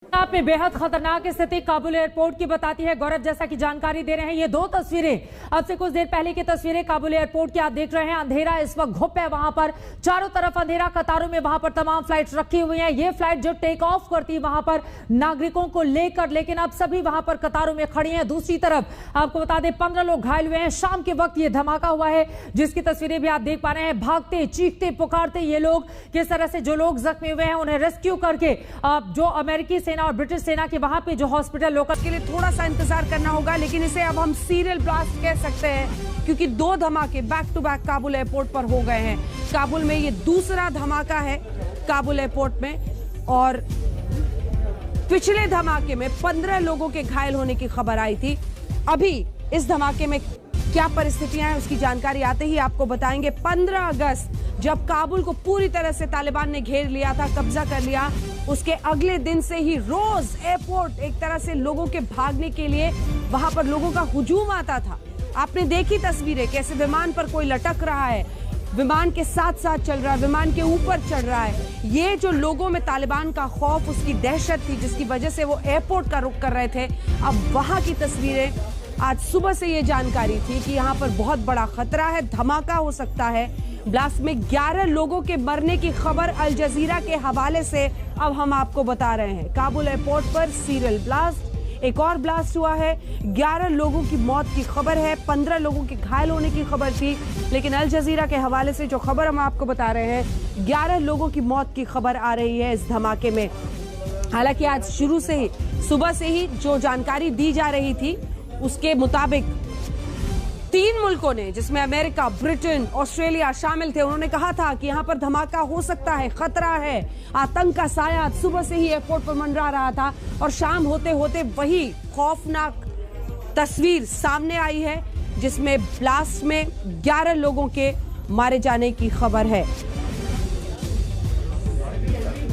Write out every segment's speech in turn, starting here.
आप में बेहद खतरनाक स्थिति काबुल एयरपोर्ट की बताती है गौरव, जैसा कि जानकारी दे रहे हैं। ये दो तस्वीरें अब से कुछ देर पहले की तस्वीरें काबुल एयरपोर्ट की आप देख रहे हैं। अंधेरा इस वक्त घुप है वहां पर, चारों तरफ अंधेरा, कतारों में वहां पर तमाम फ्लाइट्स रखी हुई हैं। ये फ्लाइट जो टेक ऑफ करती है वहां पर नागरिकों को लेकर, लेकिन अब सभी वहां पर कतारों में खड़ी हैं। दूसरी तरफ आपको बता दें 15 लोग घायल हुए हैं। शाम के वक्त ये धमाका हुआ है जिसकी तस्वीरें भी आप देख पा रहे हैं। भागते चीखते पुकारते ये लोग किस तरह से जो लोग जख्मी हुए हैं उन्हें रेस्क्यू करके जो अमेरिकी सेना और ब्रिटिश सेना के वहां पे जो हॉस्पिटल लोकल के लिए थोड़ा सा इंतजार करना होगा, लेकिन इसे अब हम सीरियल ब्लास्ट कह सकते हैं क्योंकि दो धमाके back to back Kabul airport पर हो गए हैं। काबुल में ये दूसरा धमाका है काबुल एयरपोर्ट में, और पिछले धमाके में 15 लोगों के घायल होने की खबर आई थी। अभी इस धमाके में क्या परिस्थितियां हैं उसकी जानकारी आते ही आपको बताएंगे। 15 अगस्त जब काबुल को पूरी तरह से तालिबान ने घेर लिया था, कब्जा कर लिया, उसके अगले दिन से ही रोज एयरपोर्ट एक तरह से लोगों के भागने के लिए वहां पर लोगों का हुजूम आता था। आपने देखी तस्वीरें कैसे विमान पर कोई लटक रहा है, विमान के साथ साथ चल रहा है, विमान के ऊपर चढ़ रहा है। ये जो लोगों में तालिबान का खौफ, उसकी दहशत थी जिसकी वजह से वो एयरपोर्ट का रुख कर रहे थे। अब वहां की तस्वीरें, आज सुबह से ये जानकारी थी कि यहाँ पर बहुत बड़ा खतरा है, धमाका हो सकता है। ब्लास्ट में 11 लोगों के मरने की खबर अल जजीरा के हवाले से अब हम आपको बता रहे हैं। काबुल एयरपोर्ट पर सीरियल ब्लास्ट, एक और ब्लास्ट हुआ है, 11 लोगों की मौत की खबर है, 15 लोगों के घायल होने की खबर थी, लेकिन अल जजीरा के हवाले से जो खबर हम आपको बता रहे हैं, 11 लोगों की मौत की खबर आ रही है इस धमाके में। हालांकि आज शुरू से ही, सुबह से ही जो जानकारी दी जा रही थी उसके मुताबिक 3 मुल्कों ने, जिसमें अमेरिका, ब्रिटेन, ऑस्ट्रेलिया शामिल थे, उन्होंने कहा था कि यहां पर धमाका हो सकता है, खतरा है। आतंक का साया सुबह से ही एयरपोर्ट पर मंडरा रहा था और शाम होते होते वही खौफनाक तस्वीर सामने आई है जिसमें ब्लास्ट में 11 लोगों के मारे जाने की खबर है।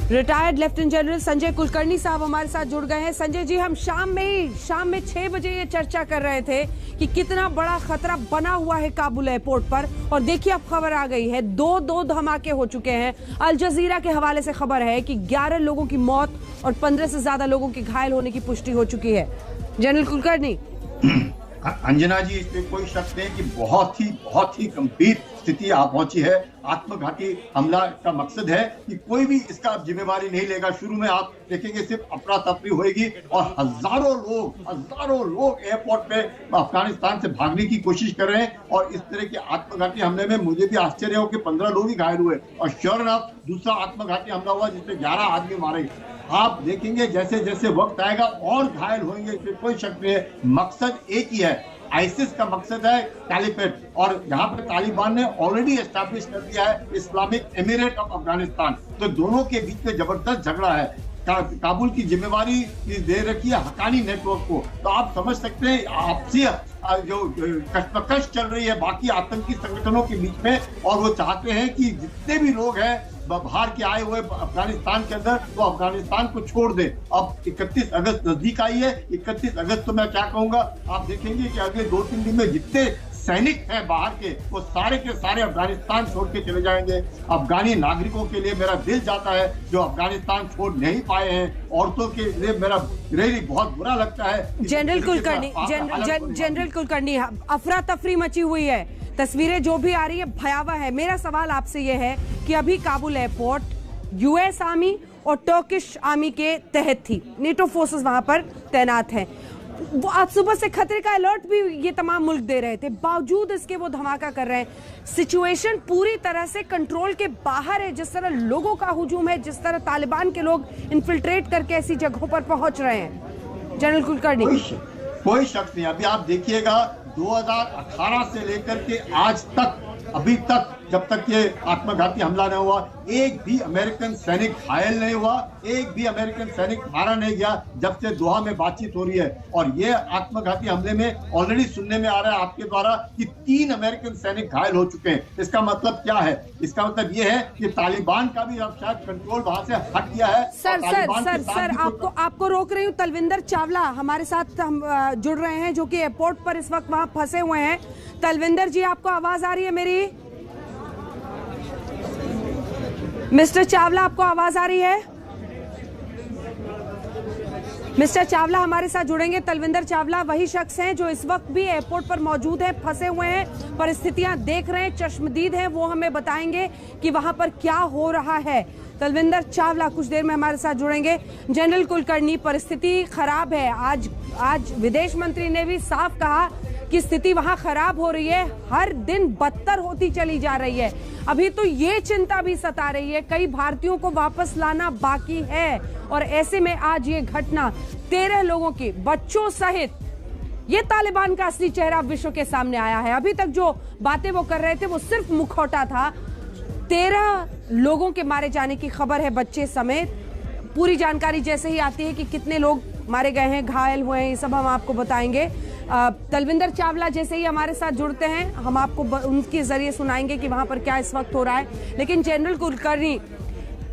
Retired lieutenant general Sanjay Kulkarni साहब हमारे साथ जुड़ गए हैं। संजय जी, हम शाम में 6 बजे ये चर्चा कर रहे थे कि कितना बड़ा खतरा बना हुआ है काबुल एयरपोर्ट पर, और देखिए अब खबर आ गई है, दो धमाके हो चुके हैं। अल जजीरा के हवाले से खबर है कि 11 लोगों की मौत और 15 से ज्यादा लोगों के घायल होने की पुष्टि हो चुकी है। जनरल कुलकर्णी। अंजना जी, इसमें कोई शक नहीं कि बहुत ही गंभीर स्थिति आ पहुंची है। आत्मघाती हमला का मकसद है कि कोई भी इसका जिम्मेवारी नहीं लेगा। शुरू में आप देखेंगे सिर्फ अफरा तफरी होगी और हजारों लोग एयरपोर्ट पे अफगानिस्तान से भागने की कोशिश कर रहे हैं। और इस तरह के आत्मघाती हमले में मुझे भी आश्चर्य हो कि 15 लोग ही घायल हुए, और श्योर एनफ दूसरा आत्मघाती हमला हुआ जिसमें 11 आदमी मारे। आप देखेंगे जैसे जैसे वक्त आएगा और घायल होंगे, इसमें कोई शक नहीं है। मकसद एक ही है, आईसिस का मकसद है कैलिफेट, और यहाँ पे तालिबान ने ऑलरेडी एस्टैब्लिश कर दिया है इस्लामिक एमिरेट ऑफ अफगानिस्तान। तो दोनों के बीच में जबरदस्त झगड़ा है। काबुल की जिम्मेवारी दे रखी है हकानी नेटवर्क को। तो आप समझ सकते हैं आपसी जो कश्मकश चल रही है बाकी आतंकी संगठनों के बीच में, और वो चाहते हैं कि जितने भी लोग हैं बाहर के आए हुए अफगानिस्तान के अंदर, तो अफगानिस्तान को छोड़ दे। अब 31 अगस्त नजदीक आई है। 31 अगस्त तो मैं क्या कहूंगा, आप देखेंगे कि अगले 2-3 दिन में जितने सैनिक हैं बाहर के, वो सारे के सारे अफगानिस्तान छोड़ के चले जाएंगे। अफगानी नागरिकों के लिए मेरा दिल जाता है जो अफगानिस्तान छोड़ नहीं पाए हैं। औरतों के लिए मेरा रियली बहुत बुरा लगता है। जनरल कुलकर्णी, अफरा तफरी मची हुई है, तस्वीरें जो भी आ रही है भयावह है। मेरा सवाल आपसे यह है कि अभी काबुल एयरपोर्ट यूएस आर्मी और टर्किश आर्मी के तहत थी, नेटो फोर्सेस वहां पर तैनात हैं। वो आज सुबह से खतरे का अलर्ट भी ये तमाम मुल्क दे रहे थे, बावजूद इसके वो धमाका कर रहे हैं। सिचुएशन पूरी तरह से कंट्रोल के बाहर है। जिस तरह लोगों का हुजूम है, जिस तरह तालिबान के लोग इन्फिल्ट्रेट करके ऐसी जगहों पर पहुंच रहे हैं। जनरल कुलकर्णी, कोई शक नहीं। अभी आप देखिएगा 2018 से लेकर के आज तक, अभी तक जब तक ये आत्मघाती हमला नहीं हुआ, एक भी अमेरिकन सैनिक घायल नहीं हुआ, एक भी अमेरिकन सैनिक मारा नहीं गया जब से दोहा में बातचीत हो रही है। और ये आत्मघाती हमले में ऑलरेडी सुनने में आ रहा है आपके द्वारा कि 3 अमेरिकन सैनिक घायल हो चुके हैं। इसका मतलब क्या है? इसका मतलब ये है कि तालिबान का भी अब शायद कंट्रोल वहां से हट गया है। सर आपको रोक रही हूँ। तलविंदर चावला हमारे साथ हम जुड़ रहे हैं, जो कि एयरपोर्ट पर इस वक्त वहां फंसे हुए हैं। तलविंदर जी, आपको आवाज आ रही है मेरी? मिस्टर चावला, आपको आवाज आ रही है? मिस्टर चावला हमारे साथ जुड़ेंगे। तलविंदर चावला वही शख्स हैं जो इस वक्त भी एयरपोर्ट पर मौजूद हैं, फंसे हुए हैं, परिस्थितियां देख रहे हैं, चश्मदीद हैं। वो हमें बताएंगे कि वहां पर क्या हो रहा है। तलविंदर चावला कुछ देर में हमारे साथ जुड़ेंगे। जनरल कुलकर्णी, परिस्थिति खराब है। आज विदेश मंत्री ने भी साफ कहा कि स्थिति वहां खराब हो रही है, हर दिन बदतर होती चली जा रही है। अभी तो ये चिंता भी सता रही है, कई भारतीयों को वापस लाना बाकी है। और ऐसे में आज ये घटना 13 लोगों की, बच्चों सहित, ये तालिबान का असली चेहरा विश्व के सामने आया है। अभी तक जो बातें वो कर रहे थे वो सिर्फ मुखौटा था। 13 लोगों के मारे जाने की खबर है, बच्चे समेत। पूरी जानकारी जैसे ही आती है कि कितने लोग मारे गए हैं, घायल हुए हैं, ये सब हम आपको बताएंगे। तलविंदर चावला जैसे ही हमारे साथ जुड़ते हैं, हम आपको उनके जरिए सुनाएंगे कि वहां पर क्या इस वक्त हो रहा है। लेकिन जनरल कुलकर्णी,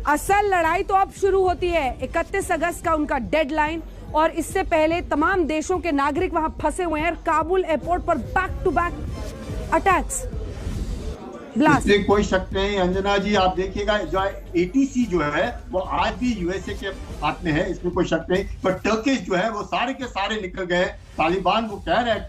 असल लड़ाई तो अब शुरू होती है। 31 अगस्त का उनका डेडलाइन, और इससे पहले तमाम देशों के नागरिक वहां फंसे हुए हैं। काबुल एयरपोर्ट पर back to back attacks, blast. इसमें कोई शक नहीं अंजना जी, आप देखिएगा जो ATC जो है वो आज भी USA के हाथ में है, इसमें कोई शक नहीं। पर टर्किश जो है वो सारे के सारे निकल गए। तालिबान वो कह रहे हैं,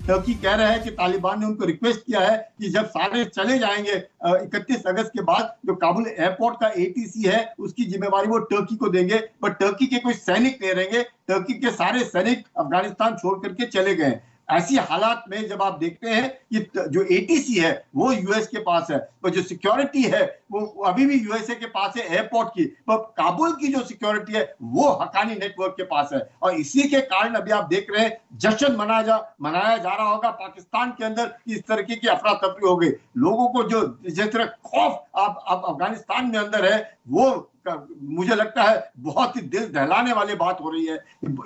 टर्की कह रहा है कि तालिबान ने उनको रिक्वेस्ट किया है कि जब सारे चले जाएंगे 31 अगस्त के बाद, जो काबुल एयरपोर्ट का ATC है उसकी जिम्मेवारी वो टर्की को देंगे। पर टर्की के कोई सैनिक नहीं रहेंगे, टर्की के सारे सैनिक अफगानिस्तान छोड़ करके चले गए। ऐसी हालात में जब आप देखते हैं कि जो ATC है वो US के पास है, तो जो सिक्योरिटी है वो अभी भी USA के पास है एयरपोर्ट की, पर काबुल की जो सिक्योरिटी है वो हक्कानी नेटवर्क के पास है। और इसी के कारण अभी आप देख रहे हैं जश्न मनाया जा रहा होगा पाकिस्तान के अंदर, इस तरीके की अफरा तफरी हो गई। लोगों को जो जिस तरह खौफ अब अफगानिस्तान में अंदर है, वो मुझे लगता है बहुत ही दिल दहलाने वाली बात हो रही है।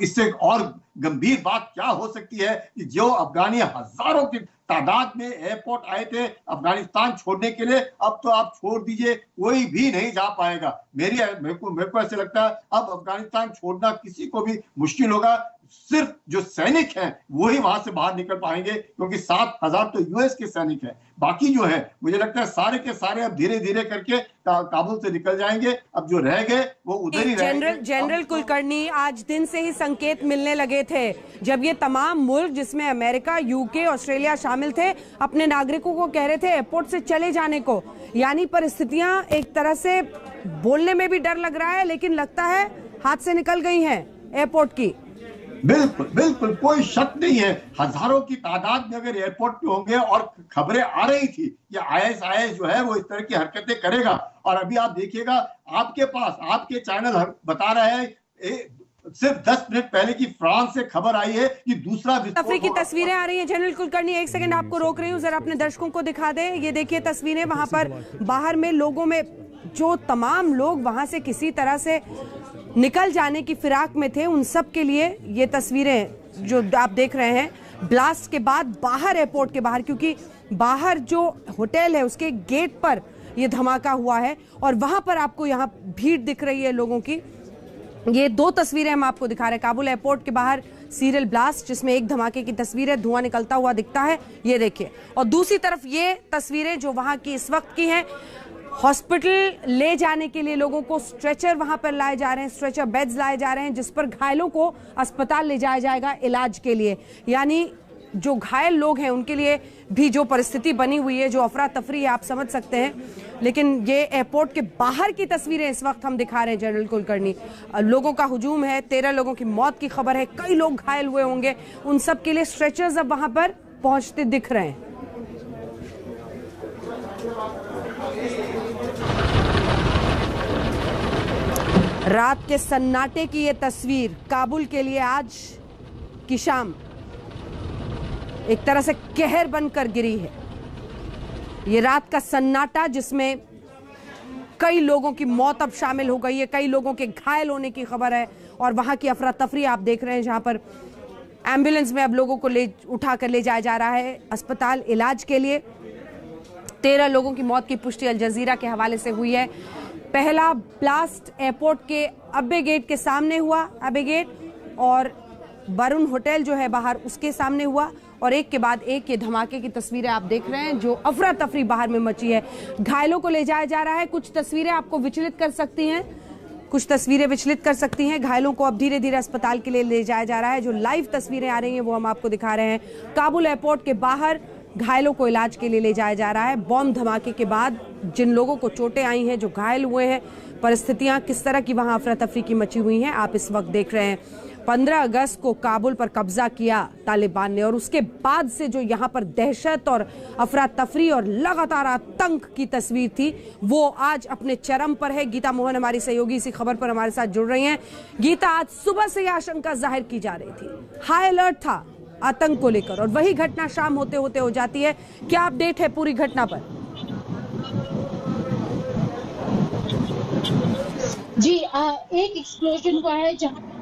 इससे और गंभीर बात क्या हो सकती है कि जो अफगानी हजारों की तादाद में एयरपोर्ट आए थे अफगानिस्तान छोड़ने के लिए, अब तो आप छोड़ दीजिए, कोई भी नहीं जा पाएगा। मेरे को ऐसे लगता है अब अफगानिस्तान छोड़ना किसी को भी मुश्किल होगा। सिर्फ जो सैनिक हैं वही वहां से बाहर निकल पाएंगे, क्योंकि 7,000 तो US के सैनिक हैं। बाकी जो है मुझे लगता है सारे के सारे अब धीरे धीरे करके काबुल से निकल जाएंगे। अब जो रह गए वो उधर ही रहेंगे। जनरल कुलकर्णी, आज दिन से ही संकेत मिलने लगे थे जब ये तमाम मुल्क, जिसमें अमेरिका, UK, ऑस्ट्रेलिया शामिल थे, अपने नागरिकों को कह रहे थे एयरपोर्ट से चले जाने को। यानी परिस्थितियां एक तरह से बोलने में भी डर लग रहा है, लेकिन लगता है हाथ से निकल गई हैं एयरपोर्ट की। बिल्कुल बिल्कुल कोई शक नहीं है। हजारों की तादाद में अगर एयरपोर्ट पे होंगे, और खबरें आ रही थी कि ISIS जो है वो इस तरह की हरकतें करेगा। और अभी आप देखिएगा आपके पास आपके चैनल बता रहे हैं सिर्फ 10 मिनट पहले की फ्रांस से खबर आई है कि दूसरा तफरी की तस्वीरें आ रही हैं। जनरल कुलकर्णी, एक सेकंड आपको रोक रही हूँ, जरा अपने दर्शकों को दिखा दें। ये देखिए तस्वीरें, वहां पर बाहर में लोगों में जो तमाम लोग वहां से किसी तरह से निकल जाने की फिराक में थे, उन सब के लिए ये तस्वीरें जो आप देख रहे हैं ब्लास्ट के बाद बाहर, एयरपोर्ट के बाहर, क्योंकि बाहर जो होटल है उसके गेट पर ये धमाका हुआ है और वहां पर आपको यहाँ भीड़ दिख रही है लोगों की। ये 2 तस्वीरें हम आपको दिखा रहे हैं काबुल एयरपोर्ट के बाहर, सीरियल ब्लास्ट जिसमें एक धमाके की तस्वीर है, धुआं निकलता हुआ दिखता है, ये देखिए। और दूसरी तरफ ये तस्वीरें जो वहां की इस वक्त की हैं, हॉस्पिटल ले जाने के लिए लोगों को स्ट्रेचर वहां पर लाए जा रहे हैं, स्ट्रेचर बेड्स लाए जा रहे हैं, जिस पर घायलों को अस्पताल ले जाया जाएगा इलाज के लिए। यानी जो घायल लोग हैं उनके लिए भी जो परिस्थिति बनी हुई है, जो अफरा तफरी है, आप समझ सकते हैं। लेकिन ये एयरपोर्ट के बाहर की तस्वीरें इस वक्त हम दिखा रहे हैं जनरल कुलकर्णी। लोगों का हुजूम है, 13 लोगों की मौत की खबर है, कई लोग घायल हुए होंगे, उन सब के लिए स्ट्रेचर्स अब वहां पर पहुंचते दिख रहे हैं। रात के सन्नाटे की ये तस्वीर काबुल के लिए आज की शाम एक तरह से कहर बनकर गिरी है। ये रात का सन्नाटा जिसमें कई लोगों की मौत अब शामिल हो गई है, कई लोगों के घायल होने की खबर है, और वहां की अफरा तफरी आप देख रहे हैं, जहां पर एम्बुलेंस में अब लोगों को उठाकर ले जाया जा रहा है अस्पताल इलाज के लिए। 13 लोगों की मौत की पुष्टि अल जजीरा के हवाले से हुई है। पहला ब्लास्ट एयरपोर्ट के अब्बे गेट के सामने हुआ, अब्बे गेट, और वरुण होटल जो है बाहर उसके सामने हुआ, और एक के बाद एक ये धमाके की तस्वीरें आप देख रहे हैं, जो अफरा तफरी बाहर में मची है। घायलों को ले जाया जा रहा है। कुछ तस्वीरें आपको विचलित कर सकती हैं, कुछ तस्वीरें विचलित कर सकती हैं। घायलों को अब धीरे धीरे अस्पताल के लिए ले जाया जा रहा है। जो लाइव तस्वीरें आ रही हैं वो हम आपको दिखा रहे हैं। काबुल एयरपोर्ट के बाहर घायलों को इलाज के लिए ले जाया जा रहा है। बॉम्ब धमाके के बाद जिन लोगों को चोटें आई हैं, जो घायल हुए हैं, परिस्थितियां किस तरह की वहां अफरा तफरी की मची हुई हैं, आप इस वक्त देख रहे हैं। 15 अगस्त को काबुल पर कब्जा किया तालिबान ने और उसके बाद से जो यहाँ पर दहशत और अफरा तफरी और लगातार आतंक की तस्वीर थी वो आज अपने चरम पर है। गीता मोहन हमारी सहयोगी इसी खबर पर हमारे साथ जुड़ रही हैं। गीता, आज सुबह से यह आशंका जाहिर की जा रही थी, हाई अलर्ट था आतंक को लेकर, और वही घटना शाम होते होते हो जाती है। क्या अपडेट है पूरी घटना पर? जी, एक एक्सप्लोजन हुआ है जहां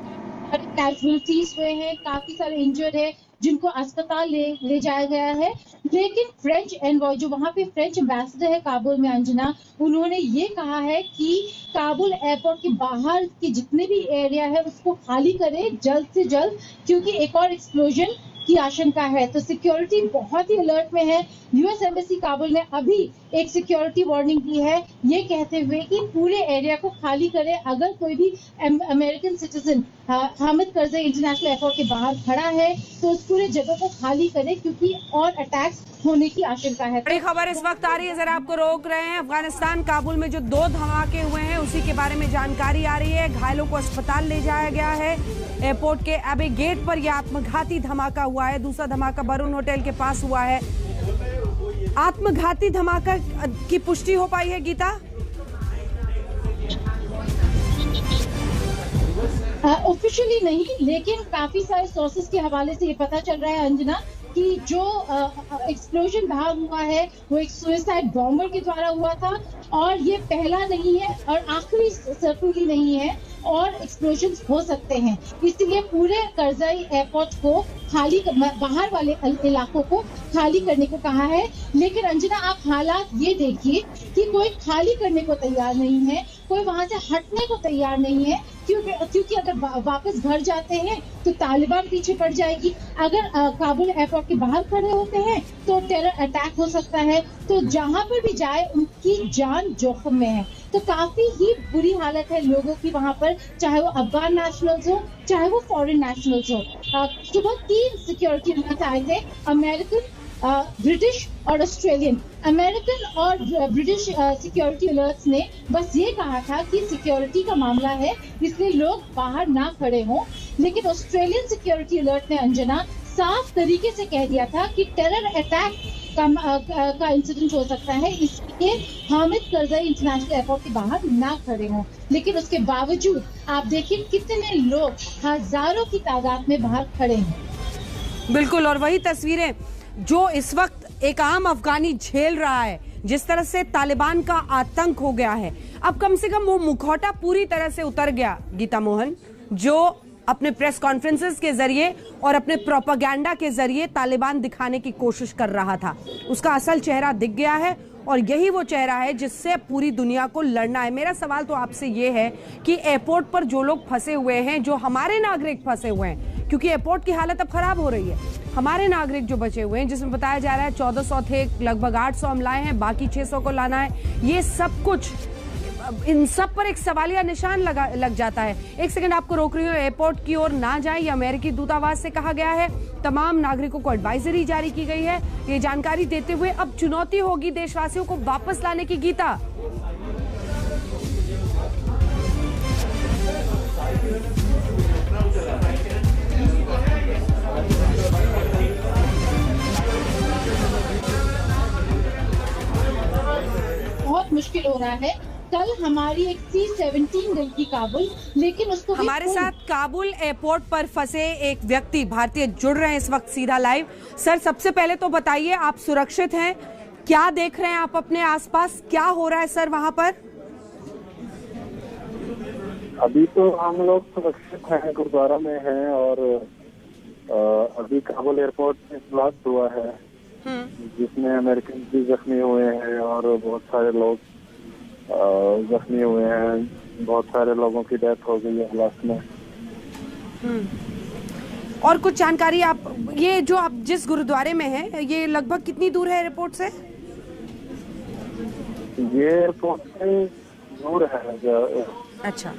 कैजुअलिटीज हुए हैं, काफी सारे इंजर्ड है जिनको अस्पताल ले जाया गया है। लेकिन फ्रेंच एनवॉय, जो वहां पे फ्रेंच एम्बेसडर है काबुल में, अंजना, उन्होंने ये कहा है कि काबुल एयरपोर्ट के बाहर के जितने भी एरिया है उसको खाली करें जल्द से जल्द, क्योंकि एक और एक्सप्लोजन की आशंका है। तो सिक्योरिटी बहुत ही अलर्ट में है। यूएस एम्बेसी काबुल ने अभी एक सिक्योरिटी वार्निंग दी है, ये कहते हुए कि पूरे एरिया को खाली करें। अगर कोई भी American citizen Hamid Karzai international airport के बाहर खड़ा है तो उस पूरे जगह को खाली करें, क्योंकि और अटैक्स होने की आशंका है। बड़ी खबर इस वक्त आ रही है, जरा आपको रोक रहे हैं। अफगानिस्तान काबुल में जो 2 धमाके हुए हैं उसी के बारे में जानकारी आ रही है। घायलों को अस्पताल ले जाया गया है। एयरपोर्ट के एबे गेट पर यह आत्मघाती धमाका हुआ है। दूसरा धमाका बरून होटल के पास हुआ है। आत्मघाती धमाका की पुष्टि हो पाई है गीता? ऑफिशियली नहीं, लेकिन काफी सारे सोर्सेज के हवाले से ये पता चल रहा है, अंजना, कि जो एक्सप्लोजन बाहर हुआ है वो एक सुसाइड बॉम्बर के द्वारा हुआ था, और ये पहला नहीं है और आखिरी सर्टनली नहीं है, और एक्सप्लोजन्स हो सकते हैं। इसलिए पूरे करज़ई एयरपोर्ट को खाली, बाहर वाले इलाकों को खाली करने को कहा है। लेकिन अंजना, आप हालात ये देखिए कि कोई खाली करने को तैयार नहीं है, कोई वहां से हटने को तैयार नहीं है, क्योंकि अगर वापस घर जाते हैं तो तालिबान पीछे पड़ जाएगी। अगर काबुल एयरपोर्ट के बाहर खड़े होते हैं तो टेरर अटैक हो सकता है। तो जहां पर भी जाए उनकी जान जोखिम में है। तो काफी ही बुरी हालत है लोगों की वहां पर, चाहे वो अफगान नेशनल्स हो चाहे वो फॉरेन नेशनल्स हो। सुबह 3 सिक्योरिटी अलर्ट आए थे, अमेरिकन, ब्रिटिश और ऑस्ट्रेलियन। अमेरिकन और ब्रिटिश सिक्योरिटी अलर्ट्स ने बस ये कहा था कि सिक्योरिटी का मामला है, इसलिए लोग बाहर ना खड़े हों। लेकिन ऑस्ट्रेलियन सिक्योरिटी अलर्ट ने, अंजना, साफ तरीके से कह दिया था कि टेरर अटैक का इंसिडेंट हो सकता है, इसलिए हामिद करज़ई इंटरनेशनल एयरपोर्ट के बाहर ना खड़े हों। लेकिन उसके बावजूद आप देखिए कितने लोग हजारों की तादाद में बाहर खड़े हैं। बिल्कुल, और वही तस्वीरें जो इस वक्त एक आम अफगानी झेल रहा है, जिस तरह से तालिबान का आतंक हो गया है। अब कम से कम वो मुखौटा पूरी तरह से उतर गया गीता मोहन, जो अपने प्रेस कॉन्फ्रेंसेस के जरिए और अपने प्रोपेगेंडा के जरिए तालिबान दिखाने की कोशिश कर रहा था, उसका असल चेहरा दिख गया है। और यही वो चेहरा है जिससे पूरी दुनिया को लड़ना है। मेरा सवाल तो आपसे ये है कि एयरपोर्ट पर जो लोग फंसे हुए हैं, जो हमारे नागरिक फंसे हुए हैं, क्योंकि एयरपोर्ट की हालत अब खराब हो रही है, हमारे नागरिक जो बचे हुए हैं, जिसमें बताया जा रहा है 1400 थे, लगभग 800 हम लाए हैं, बाकी 600 को लाना है, ये सब कुछ, इन सब पर एक सवालिया निशान लग जाता है। एक सेकंड आपको रोक रही हूँ, एयरपोर्ट की ओर ना जाए, ये अमेरिकी दूतावास से कहा गया है। तमाम नागरिकों को एडवाइजरी जारी की गई है। ये जानकारी देते हुए अब चुनौती होगी देशवासियों को वापस लाने की। गीता, बहुत मुश्किल हो रहा है। कल हमारी एक C-17 गई थी काबुल, लेकिन उसको हमारे साथ काबुल एयरपोर्ट पर फंसे एक व्यक्ति भारतीय जुड़ रहे हैं इस वक्त सीधा लाइव। सर, सबसे पहले तो बताइए, आप सुरक्षित हैं? क्या देख रहे हैं आप अपने आसपास? क्या हो रहा है सर वहां पर? अभी तो हम लोग सुरक्षित हैं, गुरुद्वारा में हैं, और अभी काबुल एयरपोर्ट में ब्लास्ट हुआ है जिसमें अमेरिकन भी जख्मी हुए हैं और बहुत सारे लोग जख्मी हुए हैं। बहुत सारे लोगों की डेथ हो गई है ब्लास्ट में। और कुछ जानकारी आप, ये जो आप जिस गुरुद्वारे में हैं, ये लगभग कितनी दूर है एयरपोर्ट से? ये एयरपोर्ट से दूर है, अच्छा,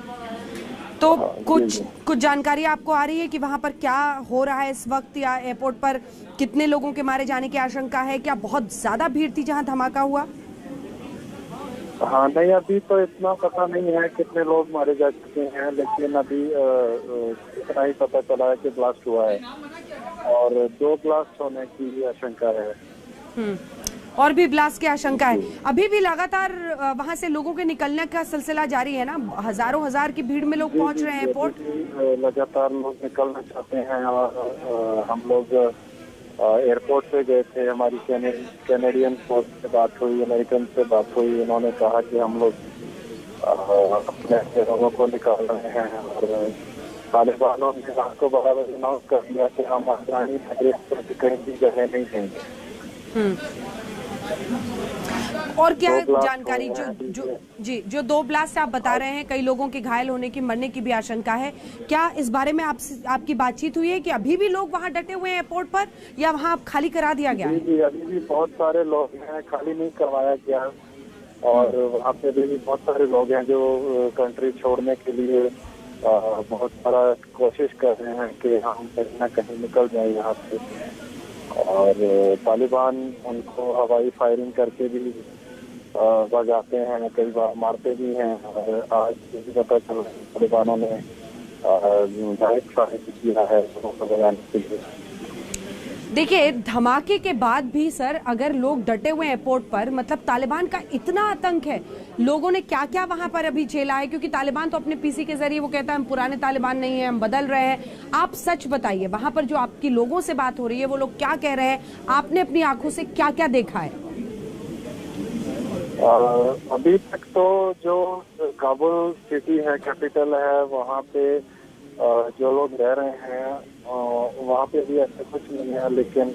तो कुछ जानकारी आपको आ रही है कि वहां पर क्या हो रहा है इस वक्त, या एयरपोर्ट पर कितने लोगों के मारे जाने की आशंका है? क्या बहुत ज्यादा भीड़ थी जहां धमाका हुआ? हाँ नहीं, अभी तो इतना पता नहीं है कितने लोग मारे जा चुके हैं, लेकिन अभी इतना ही पता चला है कि ब्लास्ट हुआ है और 2 ब्लास्ट होने की आशंका है। और भी ब्लास्ट की आशंका है। अभी भी लगातार वहां से लोगों के निकलने का सिलसिला जारी है ना? हजारों हजार की भीड़ में लोग पहुंच रहे हैं एयरपोर्ट। लगातार लोग निकलना चाहते हैं और हम लोग एयरपोर्ट पे गए थे। हमारी कैनेडियन फोर्स से बात हुई, अमेरिकन से बात हुई। उन्होंने कहा कि हम लोग अपने लोगों को निकाल रहे हैं और तालिबानों ने रात को बराबर अनाउंस कर दिया कि हम अफगानी एड्रेस पर कहीं भी जगह नहीं देंगे। और क्या जानकारी जो 2 ब्लास्ट आप बता रहे हैं, कई लोगों के घायल होने की, मरने की भी आशंका है, क्या इस बारे में आपकी बातचीत हुई है कि अभी भी लोग वहां डटे हुए हैं एयरपोर्ट पर, या वहां खाली करा दिया गया है? जी, अभी भी बहुत सारे लोग हैं, खाली नहीं करवाया गया और वहाँ पे भी बहुत सारे लोग हैं जो कंट्री छोड़ने के लिए बहुत सारा कोशिश कर रहे हैं कि हम कहीं ना कहीं निकल जाए यहाँ से। और तालिबान उनको हवाई फायरिंग करके भी भगाते हैं, कई बार मारते भी हैं। और आज भी पता चला तालिबानों ने डायरेक्ट फायरिंग किया है लोगों को भगाने के लिए। देखिए, धमाके के बाद भी सर अगर लोग डटे हुए एयरपोर्ट पर, मतलब तालिबान का इतना आतंक है, लोगों ने क्या क्या वहां पर अभी झेला है? क्योंकि तालिबान तो अपने पीसी के जरिए वो कहता है हम पुराने तालिबान नहीं है, हम बदल रहे हैं। आप सच बताइए, वहां पर जो आपकी लोगों से बात हो रही है वो लोग क्या कह रहे हैं? आपने अपनी आंखों से क्या क्या देखा है? अभी तक तो जो काबुल सिटी है, कैपिटल है, वहाँ पे जो लोग रह रहे हैं वहाँ पे भी ऐसा कुछ नहीं है। लेकिन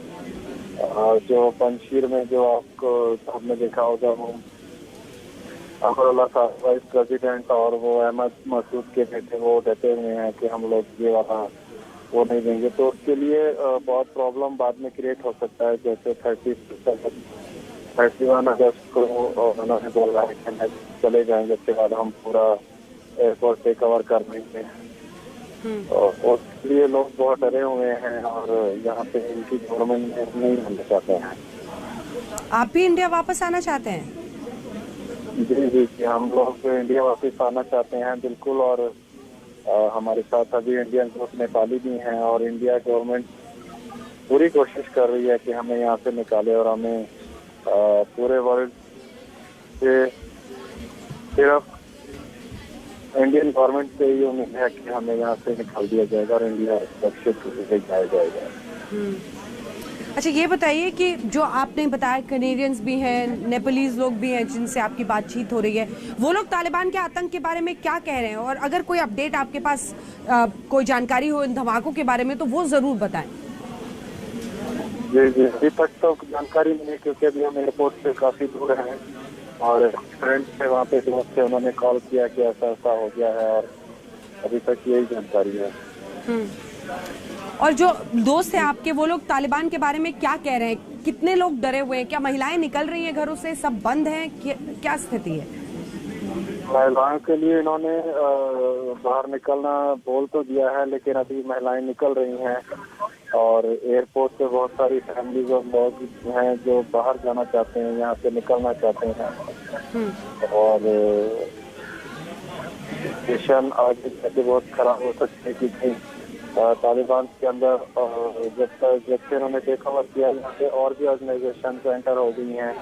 जो पंजशीर में जो आपने देखा होगा, वो अमरुल्लाह साहब वाइस प्रेसिडेंट और वो अहमद मसूद के बेटे वो डटे हुए हैं कि हम लोग ये वाला वो नहीं देंगे। तो उसके लिए बहुत प्रॉब्लम बाद में क्रिएट हो सकता है। जैसे 31 अगस्त को उन्होंने बोला है कि चले जाएंगे, उसके बाद हम पूरा एयरपोर्ट पे कवर कर लेंगे। और उसके लिए लोग बहुत डरे हुए हैं और यहाँ पे इनकी गवर्नमेंट नहीं रहना चाहते हैं। आप भी इंडिया वापस आना चाहते हैं? जी, हम लोग इंडिया वापस आना चाहते हैं बिल्कुल। और हमारे साथ अभी इंडियन ग्रुप नेपाली भी हैं और इंडिया गवर्नमेंट पूरी कोशिश कर रही है कि हमें यहाँ से निकाले। और हमें पूरे वर्ल्ड से सिर्फ इंडियन गवर्नमेंट से ये उम्मीद है कि हमें यहाँ से निकाल दिया जाएगा और इंडिया सुरक्षित से जाया जाएगा। अच्छा, ये बताइए कि जो आपने बताया कैनेडियंस भी हैं, नेपालीज लोग भी हैं जिनसे आपकी बातचीत हो रही है, वो लोग तालिबान के आतंक के बारे में क्या कह रहे हैं? और अगर कोई अपडेट आपके पास कोई जानकारी हो इन धमाकों के बारे में तो वो जरूर बताएं। जी, अभी तक तो जानकारी नहीं है क्योंकि अभी हम एयरपोर्ट से काफी दूर हैं और फ्रेंड थे वहाँ पे, दोस्त थे, उन्होंने कॉल किया कि ऐसा ऐसा हो गया है और अभी तक यही जानकारी है। और जो दोस्त हैं आपके, वो लोग तालिबान के बारे में क्या कह रहे हैं? कितने लोग डरे हुए हैं? क्या महिलाएं निकल रही हैं घरों से? सब बंद हैं? क्या स्थिति है? महिलाओं के लिए इन्होंने बाहर निकलना बोल तो दिया है, लेकिन अभी महिलाएं निकल रही हैं और एयरपोर्ट पे बहुत सारी फैमिलीज और लोग हैं जो बाहर जाना चाहते हैं, यहाँ से निकलना चाहते हैं। और सिचुएशन आगे जाके बहुत खराब हो सकती है क्योंकि तालिबान के अंदर जब से उन्होंने टेक ओवर किया, यहाँ पे और भी ऑर्गेनाइजेशन एंटर हो गई हैं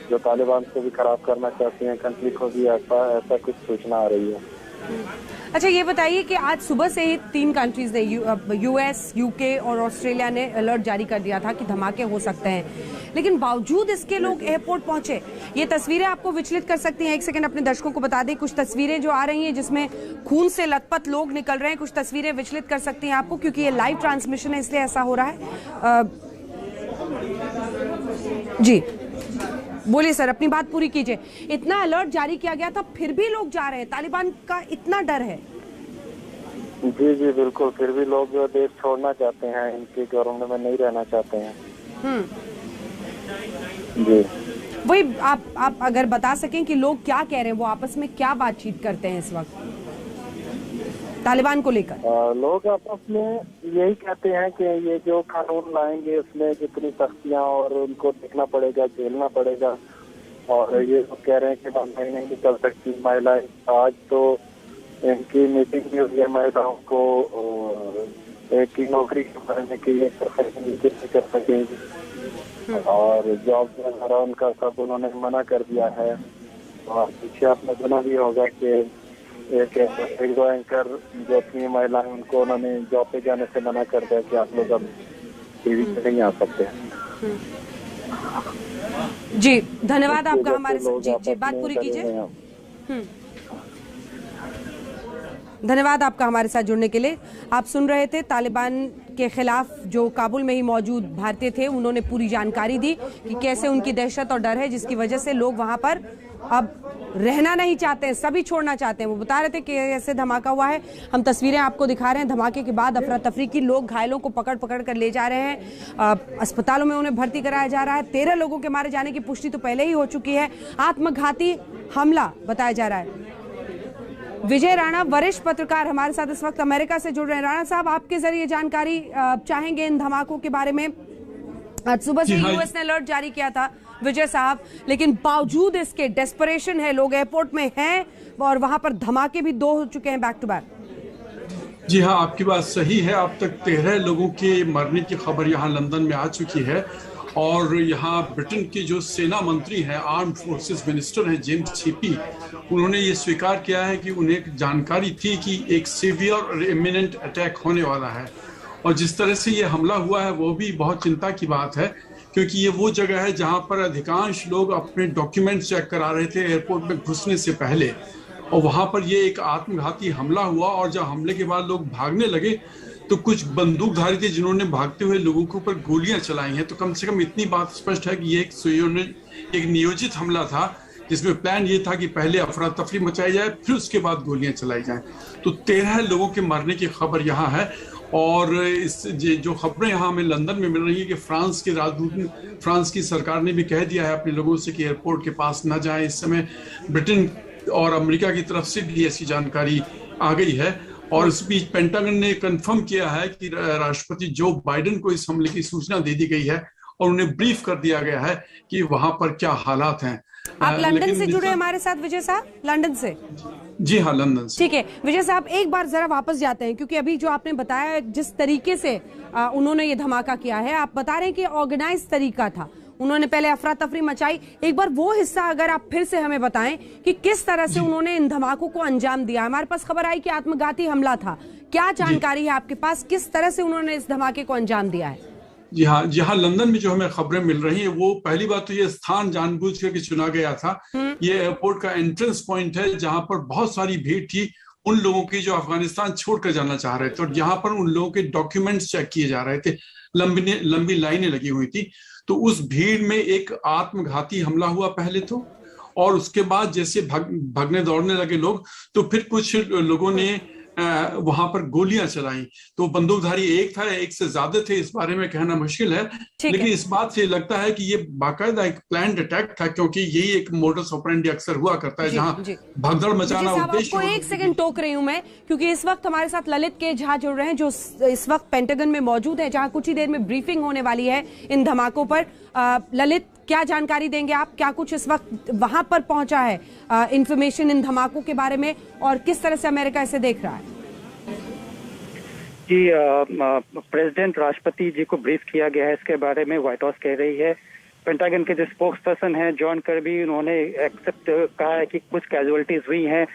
जो तालिबान को भी खराब करना चाहती हैं, कंट्री को भी। ऐसा कुछ सूचना आ रही है। अच्छा, ये बताइए कि आज सुबह से ही 3 कंट्रीज ने, यूएस, यूके और ऑस्ट्रेलिया ने अलर्ट जारी कर दिया था कि धमाके हो सकते हैं, लेकिन बावजूद इसके लोग एयरपोर्ट पहुंचे। ये तस्वीरें आपको विचलित कर सकती हैं। एक सेकंड अपने दर्शकों को बता दें, कुछ तस्वीरें जो आ रही हैं जिसमें खून से लथपथ लोग निकल रहे हैं, कुछ तस्वीरें विचलित कर सकती हैं आपको, क्योंकि ये लाइव ट्रांसमिशन है इसलिए ऐसा हो रहा है। जी बोलिए सर, अपनी बात पूरी कीजिए। इतना अलर्ट जारी किया गया था फिर भी लोग जा रहे हैं, तालिबान का इतना डर है। जी बिल्कुल, फिर भी लोग देश छोड़ना चाहते हैं, इनकी गवर्नमेंट में नहीं रहना चाहते हैं। जी वही आप अगर बता सकें कि लोग क्या कह रहे हैं, वो आपस में क्या बातचीत करते हैं इस वक्त? तालिबान को लेकर? लोग आपस में यही कहते हैं कि ये जो कानून लाएंगे उसमें जितनी सख्तियां और उनको देखना पड़ेगा, झेलना पड़ेगा, और ये लोग कह रहे हैं कि महिलाएं नहीं निकल सकती। महिलाएं, आज तो इनकी मीटिंग भी हुई है, महिलाओं को एक नौकरी करने के लिए कर सकेंगी और जॉब वगैरह उनका सब उन्होंने मना कर दिया है। और पीछे आपने सुना भी होगा कि एक एंकर जो थी महिलाएं, उनको उन्होंने जॉब पे जाने से मना कर दिया कि आप लोग अब टीवी पे नहीं आ सकते। जी धन्यवाद आपका हमारे साथ। जी बात पूरी कीजिए। धन्यवाद आपका हमारे साथ जुड़ने के लिए। आप सुन रहे थे तालिबान के खिलाफ जो काबुल में ही मौजूद भारतीय थे, उन्होंने पूरी जानकारी दी कि कैसे उनकी दहशत और डर है जिसकी वजह से लोग वहां पर अब रहना नहीं चाहते हैं, सभी छोड़ना चाहते हैं। वो बता रहे थे कि ऐसे धमाका हुआ है। हम तस्वीरें आपको दिखा रहे हैं धमाके के बाद अफरा तफरी की। लोग घायलों को पकड़ पकड़ कर ले जा रहे हैं, अस्पतालों में उन्हें भर्ती कराया जा रहा है। 13 लोगों के मारे जाने की पुष्टि तो पहले ही हो चुकी है। आत्मघाती हमला बताया जा रहा है। विजय राणा वरिष्ठ पत्रकार हमारे साथ इस वक्त अमेरिका से जुड़ रहे हैं। राणा साहब, आपके जरिए जानकारी चाहेंगे इन धमाकों के बारे में। आज सुबह से यूएस ने अलर्ट जारी किया था विजय साहब, लेकिन बावजूद इसके डेस्परेशन है, लोग एयरपोर्ट में हैं और वहां पर धमाके भी 2 हो चुके हैं बैक टू बैक। जी हाँ, आपकी बात सही है। अब तक 13 लोगों के मरने की खबर यहाँ लंदन में आ चुकी है और यहाँ ब्रिटेन के जो सेना मंत्री हैं, आर्म्ड फोर्सेस मिनिस्टर हैं, जेम्स चेपी, उन्होंने ये स्वीकार किया है कि उन्हें जानकारी थी कि एक सीवियर और इमिनेंट अटैक होने वाला है। और जिस तरह से ये हमला हुआ है वो भी बहुत चिंता की बात है, क्योंकि ये वो जगह है जहाँ पर अधिकांश लोग अपने डॉक्यूमेंट्स चेक करा रहे थे एयरपोर्ट में घुसने से पहले, और वहाँ पर ये एक आत्मघाती हमला हुआ। और जब हमले के बाद लोग भागने लगे तो कुछ बंदूकधारी थे जिन्होंने भागते हुए लोगों के ऊपर गोलियां चलाई हैं। तो कम से कम इतनी बात स्पष्ट है कि ये एक नियोजित हमला था, जिसमें प्लान ये था कि पहले अफरा तफरी मचाई जाए, फिर उसके बाद गोलियां चलाई जाएं। तो 13 लोगों के मरने की खबर यहाँ है। और इस जो खबरें यहाँ हमें लंदन में मिल रही है कि फ्रांस की सरकार ने भी कह दिया है अपने लोगों से कि एयरपोर्ट के पास न जाएं। इस समय ब्रिटेन और अमेरिका की तरफ से भी ऐसी जानकारी आ गई है। और इस बीच पेंटागन ने कंफर्म किया है कि राष्ट्रपति जो बाइडेन को इस हमले की सूचना दे दी गई है और उन्हें ब्रीफ कर दिया गया है कि वहां पर क्या हालात हैं। आप लंदन से जुड़े हमारे साथ विजय साहब, लंदन से? जी हाँ, लंदन से। ठीक है विजय साहब, एक बार जरा वापस जाते हैं, क्योंकि अभी जो आपने बताया जिस तरीके से उन्होंने ये धमाका किया है, आप बता रहे हैं कि ऑर्गेनाइज तरीका था, उन्होंने पहले अफरा तफरी मचाई। एक बार वो हिस्सा अगर आप फिर से हमें बताएं कि किस तरह से उन्होंने इन धमाकों को अंजाम दिया। हमारे पास खबर आई कि आत्मघाती हमला था, क्या जानकारी है आपके पास, किस तरह से उन्होंने इस धमाके को अंजाम दिया है? जी हाँ, लंदन में जो हमें खबरें मिल रही हैं, वो पहली बात तो ये स्थान जानबूझ करके चुना गया था। ये एयरपोर्ट का एंट्रेंस पॉइंट है जहां पर बहुत सारी भीड़ थी उन लोगों की जो अफगानिस्तान छोड़कर जाना चाह रहे थे, और यहाँ पर उन लोगों के डॉक्यूमेंट्स चेक किए जा रहे थे। लंबी लाइनें लगी हुई थी। तो उस भीड़ में एक आत्मघाती हमला हुआ पहले तो, और उसके बाद जैसे भागने दौड़ने लगे लोग, तो फिर कुछ लोगों ने वहां पर गोलियां चलाई। तो बंदूकधारी एक था, एक से ज्यादा थे, इस बारे में कहना मुश्किल है, लेकिन इस बात से लगता है कि ये बाकायदा एक प्लान्ड अटैक था, क्योंकि यही एक मोडस ऑपरेंडी अक्सर हुआ करता है जहां भगदड़ मचाना उद्देश्य। आपको एक सेकंड टोक रही हूं मैं, क्योंकि इस वक्त हमारे साथ ललित के झा जुड़ रहे हैं जो इस वक्त पेंटागन में मौजूद है, जहां कुछ ही देर में ब्रीफिंग होने वाली है इन धमाकों पर। ललित, क्या जानकारी देंगे आप, क्या कुछ इस वक्त वहां पर पहुंचा है इंफॉर्मेशन इन धमाकों के बारे में, और किस तरह से अमेरिका इसे देख रहा है? जी, प्रेसिडेंट राष्ट्रपति जी को ब्रीफ किया गया है इसके बारे में, व्हाइट हाउस कह रही है। पेंटागन के जो स्पोक्स पर्सन है जॉन कर्बी, उन्होंने एक्सेप्ट कहा है कि कुछ कैजुअलिटीज हुई हैं,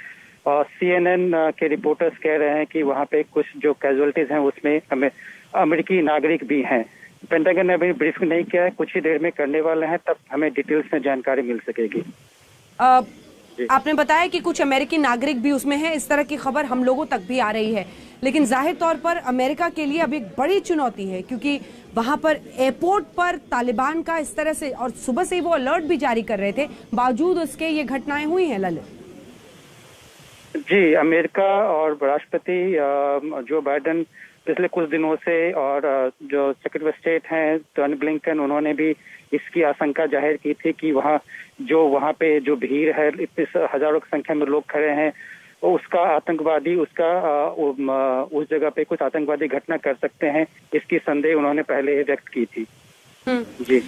और CNN के रिपोर्टर्स कह रहे हैं कि वहां पे कुछ जो कैजुअलिटीज हैं उसमें अमेरिकी नागरिक भी हैं। पेंटागन ने अभी ब्रीफ नहीं किया है, कुछ ही देर में करने वाले हैं, तब हमें डिटेल्स में जानकारी मिल सकेगी। आपने बताया कि कुछ अमेरिकी नागरिक भी उसमें हैं, इस तरह की खबर हम लोगों तक भी आ रही है, लेकिन जाहिर तौर पर अमेरिका के लिए अब एक बड़ी चुनौती है, क्योंकि वहां पर एयरपोर्ट पर तालिबान का इस तरह से, और सुबह से ही वो अलर्ट भी जारी कर रहे थे, बावजूद उसके ये घटनाएं हुई हैं। ललित जी, अमेरिका और राष्ट्रपति जो बाइडेन पिछले कुछ दिनों से, और जो सेक्रेटरी ऑफ स्टेट हैं टोनी ब्लिंकन, उन्होंने भी इसकी आशंका जाहिर की थी कि वहाँ पे जो भीड़ है, इतनी हजारों की संख्या में लोग खड़े हैं, उसका आतंकवादी उस जगह पे कुछ आतंकवादी घटना कर सकते हैं, इसकी संदेह उन्होंने पहले ही व्यक्त की थी। जी,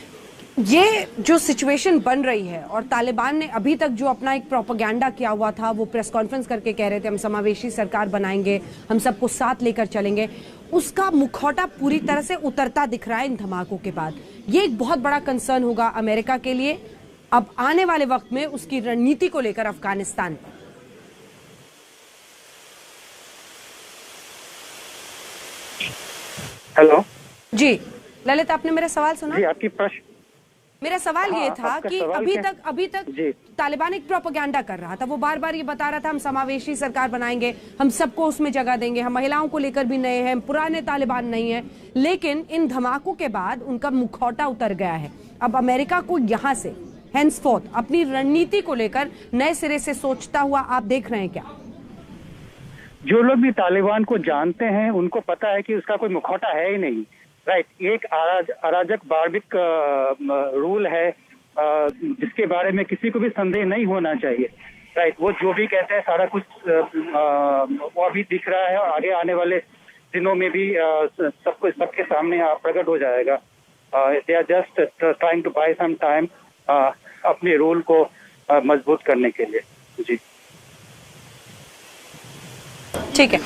ये जो सिचुएशन बन रही है और तालिबान ने अभी तक जो अपना एक प्रोपेगेंडा किया हुआ था, वो प्रेस कॉन्फ्रेंस करके कह रहे थे हम समावेशी सरकार बनाएंगे, हम सबको साथ लेकर चलेंगे, उसका मुखौटा पूरी तरह से उतरता दिख रहा है इन धमाकों के बाद। ये एक बहुत बड़ा कंसर्न होगा अमेरिका के लिए अब आने वाले वक्त में उसकी रणनीति को लेकर अफगानिस्तान पर। हेलो जी ललित, आपने मेरा सवाल सुना? जी, आपकी प्रश्न, मेरा सवाल ये था कि अभी तक जी, तालिबान एक प्रोपेगेंडा कर रहा था, वो बार बार ये बता रहा था हम समावेशी सरकार बनाएंगे, हम सबको उसमें जगह देंगे, हम महिलाओं को लेकर भी नए हैं, पुराने तालिबान नहीं है। लेकिन इन धमाकों के बाद उनका मुखौटा उतर गया है। अब अमेरिका को यहाँ से हेंसफोर्थ अपनी रणनीति को लेकर नए सिरे से सोचता हुआ आप देख रहे हैं क्या? जो लोग भी तालिबान को जानते हैं उनको पता है कि उसका कोई मुखौटा है ही नहीं। राइट, एक अराजक बार्बिक रूल है जिसके बारे में किसी को भी संदेह नहीं होना चाहिए। राइट, वो जो भी कहते हैं सारा कुछ वो अभी दिख रहा है और आगे आने वाले दिनों में भी सबके सामने प्रकट हो जाएगा। They are just trying to buy some time अपने रूल को मजबूत करने के लिए। जी ठीक है,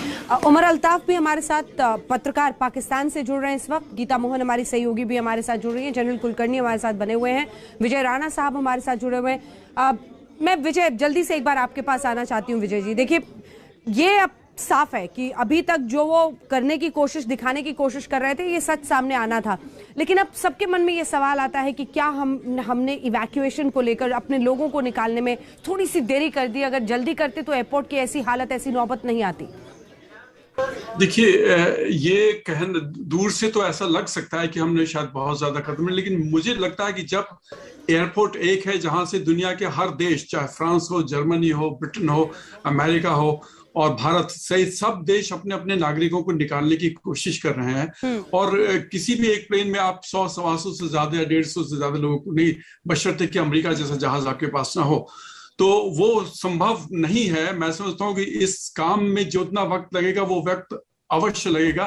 उमर अल्ताफ भी हमारे साथ पत्रकार पाकिस्तान से जुड़ रहे हैं इस वक्त, गीता मोहन हमारी सहयोगी भी हमारे साथ जुड़ रही हैं, जनरल कुलकर्णी हमारे साथ बने हुए हैं, विजय राणा साहब हमारे साथ जुड़े हुए हैं। मैं विजय जल्दी से एक बार आपके पास आना चाहती हूँ। विजय जी देखिए, ये अब साफ है कि अभी तक जो वो करने की कोशिश, दिखाने की कोशिश कर रहे थे, ये सच सामने आना था। लेकिन अब सबके मन में ये सवाल आता है कि क्या हमने इवैक्यूएशन को लेकर अपने लोगों को निकालने में थोड़ी सी देरी कर दी? अगर जल्दी करते तो एयरपोर्ट की ऐसी हालत, ऐसी नौबत नहीं आती। देखिए, ये कहना दूर से तो ऐसा लग सकता है कि हमने शायद बहुत ज्यादा कदम, लेकिन मुझे लगता है कि जब एयरपोर्ट एक है जहां से दुनिया के हर देश, चाहे फ्रांस हो, जर्मनी हो, ब्रिटेन हो, अमेरिका हो और भारत सहित सब देश अपने अपने नागरिकों को निकालने की कोशिश कर रहे हैं, और किसी भी एक प्लेन में आप 100-125 से ज्यादा या 150 से ज्यादा लोगों को नहीं, बशर्ते कि अमेरिका जैसा जहाज आपके पास ना हो, तो वो संभव नहीं है। मैं समझता हूँ कि इस काम में जितना वक्त लगेगा वो वक्त अवश्य लगेगा,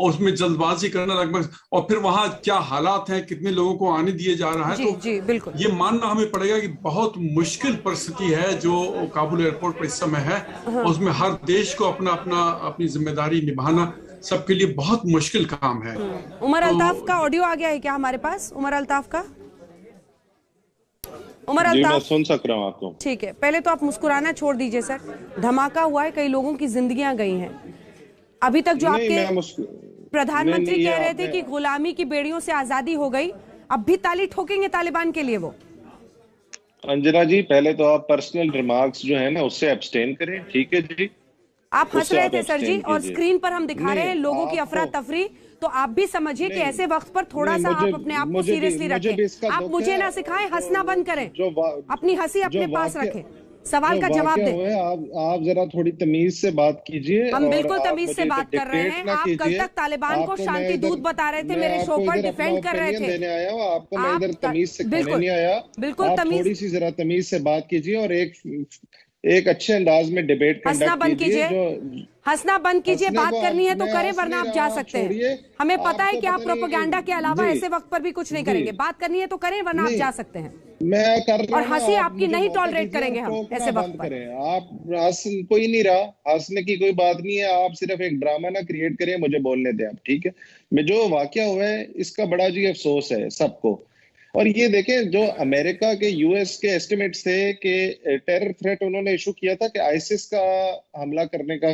और उसमें जल्दबाजी करना लगभग, और फिर वहां क्या हालात हैं, कितने लोगों को आने दिए जा रहा है, जी, तो जी, बिल्कुल। ये मानना हमें पड़ेगा कि बहुत मुश्किल परिस्थिति है जो काबुल एयरपोर्ट पर इस समय है। उसमें हर देश को अपनी जिम्मेदारी निभाना सबके लिए बहुत मुश्किल काम है। उमर अल्ताफ का ऑडियो आ गया है क्या हमारे पास? उमर अल्ताफ का, उमर अल्ताफ, मैं सुन सक रहा हूँ आपको। ठीक है, पहले तो आप मुस्कुराना छोड़ दीजिए सर। धमाका हुआ है, कई लोगों की जिंदगियां गई हैं। अभी तक जो आपके प्रधानमंत्री कह रहे थे कि गुलामी की बेड़ियों से आजादी हो गई, अब भी ताली ठोकेंगे तालिबान के लिए वो? अंजना जी, पहले तो आप पर्सनल रिमार्क्स जो है ना उससे एब्सटेन करें, ठीक है जी। आप हंस रहे थे सर जी, और स्क्रीन पर हम दिखा रहे हैं लोगों की अफरा तफरी, तो आप भी समझिए कि ऐसे वक्त पर थोड़ा सा आप अपने आप को सीरियसली रखें। आप मुझे ना सिखाएं, हंसना बंद करें, अपनी हंसी अपने पास रखें, सवाल का जवाब दें। आप जरा थोड़ी तमीज से बात कीजिए। हम बिल्कुल तमीज से बात कर रहे हैं। आप कल तक तालिबान को शांति दूत बता रहे थे, मेरे शो पर डिफेंड कर रहे थे। देने आया हूँ आपको, मैं इधर तमीज से कहने नहीं आया। बिल्कुल तमीज, थोड़ी सी जरा तमीज से बात कीजिए और एक अच्छे अंदाज में डिबेट हंसना बंद कीजिए, हंसना बंद कीजिए। बात करनी है तो करें, वरना आप जा सकते हैं। हमें पता है कि आप प्रोपेगेंडा के अलावा ऐसे वक्त पर भी कुछ नहीं करेंगे। बात करनी है तो करें, वरना आप जा सकते हैं। मैं कर रहा और हंसी आपकी नहीं टॉलरेट करेंगे हम ऐसे वक्त पर। आप हंस कोई नहीं रहा, हंसने की कोई बात नहीं है। आप सिर्फ एक ड्रामा ना क्रिएट करें, मुझे बोलने दें आप, ठीक है। मैं जो वाकया हुआ है इसका बड़ा जी अफसोस है सबको। और ये देखें, जो अमेरिका के यूएस के एस्टिमेट्स थे कि टेरर थ्रेट उन्होंने इशू किया था कि आईसिस का हमला करने का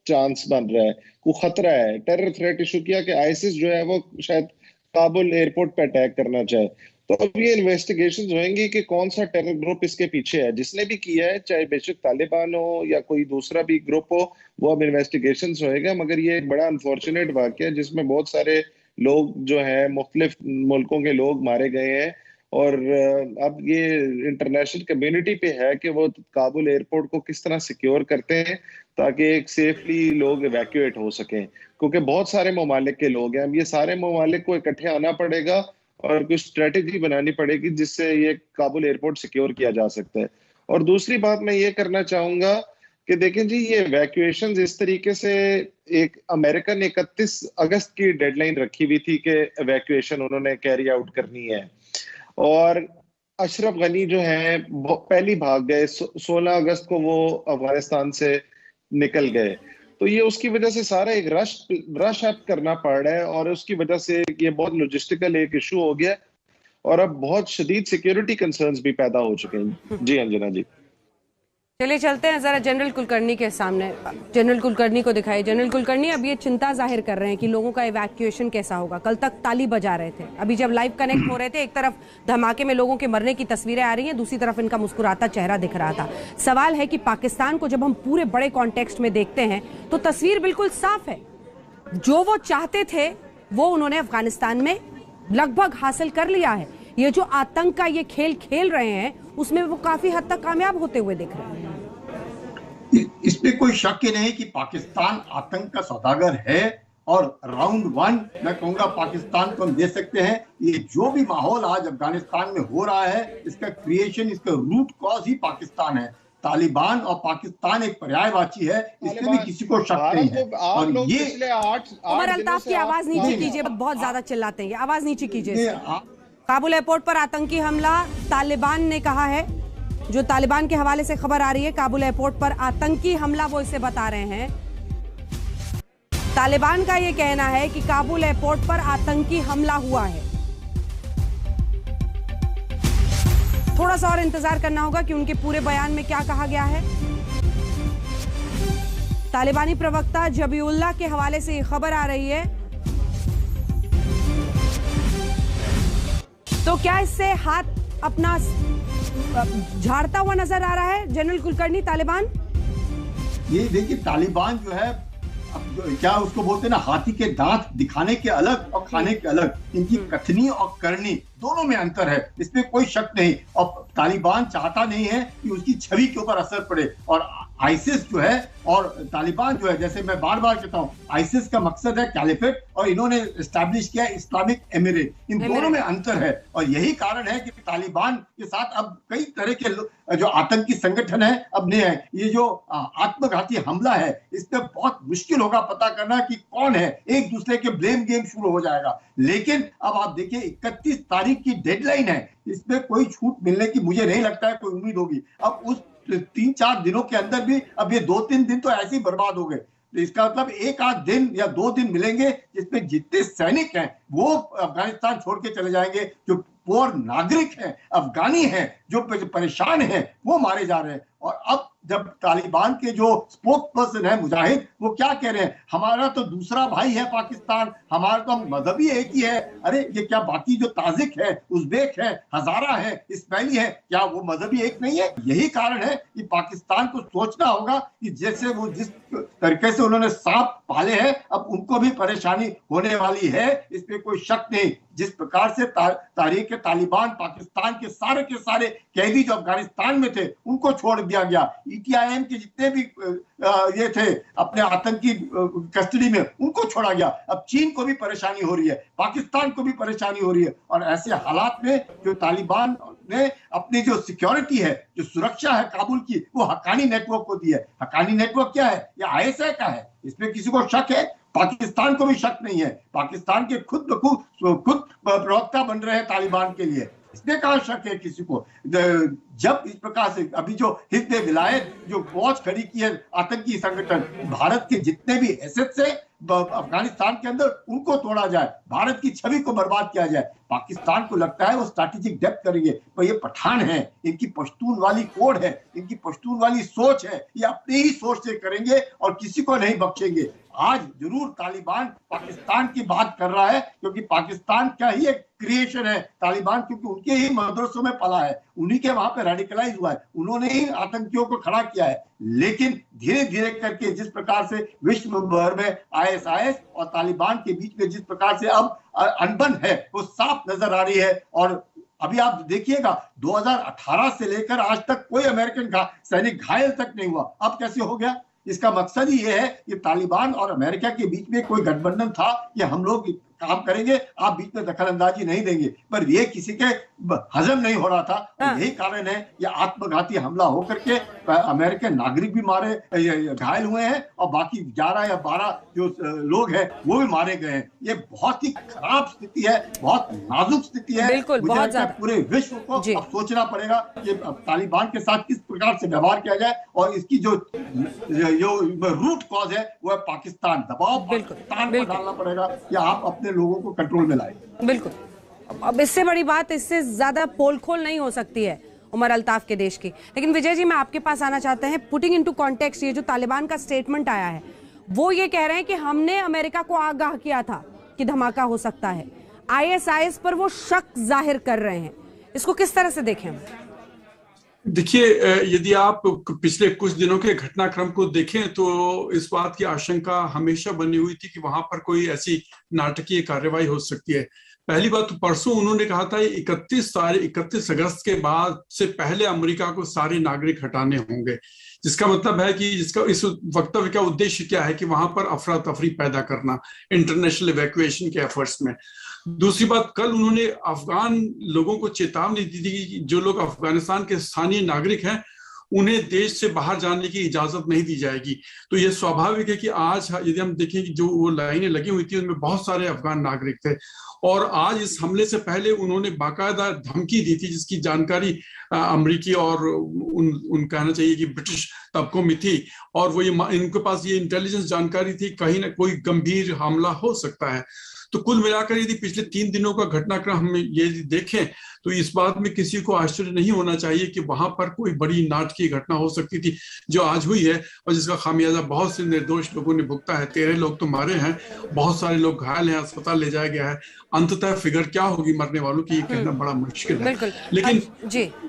चांस बन रहा है, को खतरा है। टेरर थ्रेट इशू किया कि आईसिस जो है वो शायद काबुल एयरपोर्ट पे अटैक करना चाहे। तो अब ये इन्वेस्टिगेशंस होंगी कि कौन सा टेरर ग्रुप इसके पीछे है, जिसने भी किया है, चाहे बेशक तालिबान हो या कोई दूसरा भी ग्रुप हो, वो अब इन्वेस्टिगेशंस होएगा। मगर ये एक बड़ा अनफॉर्चुनेट वाकया है जिसमें बहुत सारे लोग जो है मुख्तलिफ मुल्कों के लोग मारे गए हैं। और अब ये इंटरनेशनल कम्युनिटी पे है कि वो काबुल एयरपोर्ट को किस तरह सिक्योर करते हैं ताकि एक सेफली लोग इवैक्यूएट हो सकें, क्योंकि बहुत सारे ममालिक के लोग हैं। अब ये सारे ममालिक को इकट्ठे आना पड़ेगा और कुछ स्ट्रेटेजी बनानी पड़ेगी जिससे ये काबुल एयरपोर्ट सिक्योर किया जा सकता है। और दूसरी बात मैं ये करना चाहूंगा कि देखें जी, ये इवैक्यूएशन इस तरीके से, एक अमेरिकन 31 अगस्त की डेडलाइन रखी हुई थी कि इवैक्यूएशन उन्होंने कैरी आउट करनी है, और अशरफ गनी जो है पहली भाग गए। 16 अगस्त को वो अफगानिस्तान से निकल गए। तो ये उसकी वजह से सारा एक रश अप करना पड़ रहा है, और उसकी वजह से ये बहुत लॉजिस्टिकल एक इशू हो गया, और अब बहुत शदीद सिक्योरिटी कंसर्न्स भी पैदा हो चुके हैं। जी अंजना जी, चलिए चलते हैं जरा जनरल कुलकर्णी के सामने। जनरल कुलकर्णी को दिखाइए। जनरल कुलकर्णी, अब ये चिंता जाहिर कर रहे हैं कि लोगों का इवैक्यूएशन कैसा होगा। कल तक ताली बजा रहे थे, अभी जब लाइव कनेक्ट हो रहे थे, एक तरफ धमाके में लोगों के मरने की तस्वीरें आ रही हैं, दूसरी तरफ इनका मुस्कुराता चेहरा दिख रहा था। सवाल है कि पाकिस्तान को जब हम पूरे बड़े कॉन्टेक्स्ट में देखते हैं तो तस्वीर बिल्कुल साफ है। जो वो चाहते थे वो उन्होंने अफगानिस्तान में लगभग हासिल कर लिया है। ये जो आतंक का ये खेल खेल रहे हैं उसमें वो काफी हद तक कामयाब होते हुए दिख रहे हैं। इसमें कोई शक ही नहीं कि पाकिस्तान आतंक का सौदागर है, और राउंड 1 मैं कहूंगा पाकिस्तान को हम दे सकते हैं। ये जो भी माहौल आज अफगानिस्तान में हो रहा है, इसका क्रिएशन, इसका रूट कॉज ही पाकिस्तान है। तालिबान और पाकिस्तान एक पर्यायवाची है, इसमें भी किसी को शक नहीं है। और ये उमर अल्ताफ की आवाज नीचे कीजिए, बहुत ज्यादा चिल्लाते हैं, आवाज नीचे कीजिए। काबुल एयरपोर्ट पर आतंकी हमला, तालिबान ने कहा है, जो तालिबान के हवाले से खबर आ रही है, काबुल एयरपोर्ट पर आतंकी हमला वो इसे बता रहे हैं। तालिबान का ये कहना है कि काबुल एयरपोर्ट पर आतंकी हमला हुआ है। थोड़ा सा और इंतजार करना होगा कि उनके पूरे बयान में क्या कहा गया है। तालिबानी प्रवक्ता जबीउल्लाह के हवाले से ये खबर आ रही है। तो क्या इससे हाथ अपना झाड़ता हुआ नजर आ रहा है जनरल कुलकर्णी तालिबान? ये देखिए, तालिबान जो है, क्या उसको बोलते हैं ना, हाथी के दांत दिखाने के अलग और खाने के अलग। इनकी कथनी और करनी दोनों में अंतर है, इसमें कोई शक नहीं। और तालिबान चाहता नहीं है कि उसकी छवि के ऊपर असर पड़े। और आईसिस जो है और तालिबान जो है, जैसे मैं बार बार कहता हूँ, आईसिस का मकसद है कैलिफेट, और इन्होंने एस्टैब्लिश किया इस्लामिक एमिरेट। इन दोनों में अंतर है, और यही कारण है कि तालिबान के साथ अब कई तरह के जो आतंकी संगठन है अब नहीं है। ये जो आत्मघाती हमला है, इसमें बहुत मुश्किल होगा पता करना कि कौन है। एक दूसरे के ब्लेम गेम शुरू हो जाएगा। लेकिन अब आप देखिए, 31 तारीख की डेडलाइन है, इसमें कोई छूट मिलने की मुझे नहीं लगता है कोई उम्मीद होगी। अब उस 3-4 दिनों के अंदर भी, अब ये 2-3 दिन तो ऐसे ही बर्बाद हो गए। तो इसका मतलब 1-8 दिन या 2 दिन मिलेंगे जिसमें जितने सैनिक हैं वो अफगानिस्तान छोड़ के चले जाएंगे। जो पुअर नागरिक हैं, अफगानी हैं, जो परेशान हैं, वो मारे जा रहे हैं। और अब जब तालिबान के जो स्पोक पर्सन है मुजाहिद, वो क्या कह रहे हैं, हमारा तो दूसरा भाई है पाकिस्तान, हमारा तो मजहबी एक ही है। अरे ये क्या बाकी जो ताजिक है, उज़्बेक है, हजारा है, इस्माइली है, क्या वो मजहबी एक नहीं है? यही कारण है कि पाकिस्तान को सोचना होगा कि जैसे वो जिस तरीके से उन्होंने सांप पाले हैं, अब उनको भी परेशानी होने वाली है, इसमें कोई शक नहीं। जिस प्रकार से तारीख तालिबान पाकिस्तान के सारे कैदी जो अफगानिस्तान में थे उनको छोड़ दिया गया। ETIM के जितने भी ये थे अपने आतंकी कस्टडी में, उनको छोड़ा गया। अब चीन को भी परेशानी हो रही है, पाकिस्तान को भी परेशानी हो रही है। और ऐसे हालात में जो तालिबान ने अपनी जो सिक्योरिटी है, जो सुरक्षा है काबुल की, वो हक्कानी नेटवर्क को दी है। हक्कानी नेटवर्क क्या है? ये ISI का है, इसमें किसी को शक है? पाकिस्तान को भी शक नहीं है। पाकिस्तान के खुद प्रवक्ता बन रहे हैं तालिबान के लिए, इसमें कहाँ शक है किसी को? जब इस प्रकार से अभी जो हिज़्ब विलायत जो फौज खड़ी की है आतंकी संगठन, भारत के जितने भी एसेट्स है अफगानिस्तान के अंदर, उनको तोड़ा जाए, भारत की छवि को बर्बाद किया जाए। पाकिस्तान को लगता है वो स्ट्रैटेजिक डेप्थ करेंगे, पर ये पठान है, इनकी पश्तून वाली कोड है, इनकी पश्तून वाली सोच है, ये अपनी ही सोच से करेंगे और किसी को नहीं बख्शेंगे। आज जरूर तालिबान पाकिस्तान की बात कर रहा है, क्योंकि पाकिस्तान का ही एक क्रिएशन है तालिबान, क्योंकि उनके ही मदरसों में पला है, उन्हीं के वहां पे रेडिकलाइज हुआ है, उन्होंने ही आतंकियों को खड़ा किया है। लेकिन धीरे धीरे करके जिस प्रकार से विश्व भर में ISIS और तालिबान के बीच में जिस प्रकार से अब अनबन है, वो साफ नजर आ रही है। और अभी आप देखिएगा 2018 से लेकर आज तक कोई अमेरिकन का सैनिक घायल तक नहीं हुआ, अब कैसे हो गया? इसका मकसद ही ये है कि तालिबान और अमेरिका के बीच में कोई गठबंधन था कि हम लोग काम करेंगे, आप बीच में दखल अंदाजी नहीं देंगे। पर ये किसी के हजम नहीं हो रहा था। यही कारण है ये आत्मघाती हमला होकर के अमेरिकन नागरिक भी मारे घायल हुए हैं और बाकी 11 या 12 जो लोग हैं वो भी मारे गए हैं। ये बहुत ही खराब स्थिति है, बहुत नाजुक स्थिति है। बिल्कुल, बहुत ज्यादा। पूरे विश्व को अब सोचना पड़ेगा कि तालिबान के साथ किस प्रकार से व्यवहार किया जाए और इसकी जो रूट कॉज है वो है पाकिस्तान। दबाव पाकिस्तान पर डालना पड़ेगा कि आप अपने लोगों को कंट्रोल में लाए। बिल्कुल। अब इससे बड़ी बात, इससे ज्यादा पोल खोल नहीं हो सकती है उमर अल्ताफ के देश की। लेकिन विजय जी, मैं आपके पास आना चाहते हैं। पुटिंग इनटू कॉन्टेक्स्ट, ये जो तालिबान का स्टेटमेंट आया है वो ये कह रहे हैं कि हमने अमेरिका को आगाह किया था कि धमाका हो सकता है। ISIS पर वो शक जाहिर कर रहे हैं, इसको किस तरह से देखें? देखिए, यदि आप पिछले कुछ दिनों के घटनाक्रम को देखें तो इस बात की आशंका हमेशा बनी हुई थी कि वहां पर कोई ऐसी नाटकीय कार्रवाई हो सकती है। पहली बात तो परसों उन्होंने कहा था 31 अगस्त के बाद से पहले अमेरिका को सारे नागरिक हटाने होंगे, जिसका मतलब है कि जिसका इस वक्तव्य का उद्देश्य क्या है कि वहां पर अफरा तफरी पैदा करना इंटरनेशनल इवैक्यूएशन के एफर्ट्स में। दूसरी बात, कल उन्होंने अफगान लोगों को चेतावनी दी थी कि जो लोग अफगानिस्तान के स्थानीय नागरिक हैं उन्हें देश से बाहर जाने की इजाजत नहीं दी जाएगी। तो यह स्वाभाविक है कि आज यदि हम देखें कि जो वो लाइनें लगी हुई थी उनमें बहुत सारे अफगान नागरिक थे और आज इस हमले से पहले उन्होंने बाकायदा धमकी दी थी जिसकी जानकारी अमेरिकी और उन कहना चाहिए कि ब्रिटिश तबकों में थी और वो इनके पास ये इंटेलिजेंस जानकारी थी कहीं ना कोई गंभीर हमला हो सकता है। तो कुल मिलाकर यदि पिछले 3 दिनों का घटनाक्रम हम ये देखें तो इस बात में किसी को आश्चर्य नहीं होना चाहिए कि वहां पर कोई बड़ी नाटकीय घटना हो सकती थी जो आज हुई है और जिसका खामियाजा बहुत से निर्दोष लोगों ने भुगता है। 13 लोग तो मारे हैं, बहुत सारे लोग घायल हैं, अस्पताल ले जाया गया है। अंततः फिगर क्या होगी मरने वालों की, ये कहना बड़ा मुश्किल है। लेकिन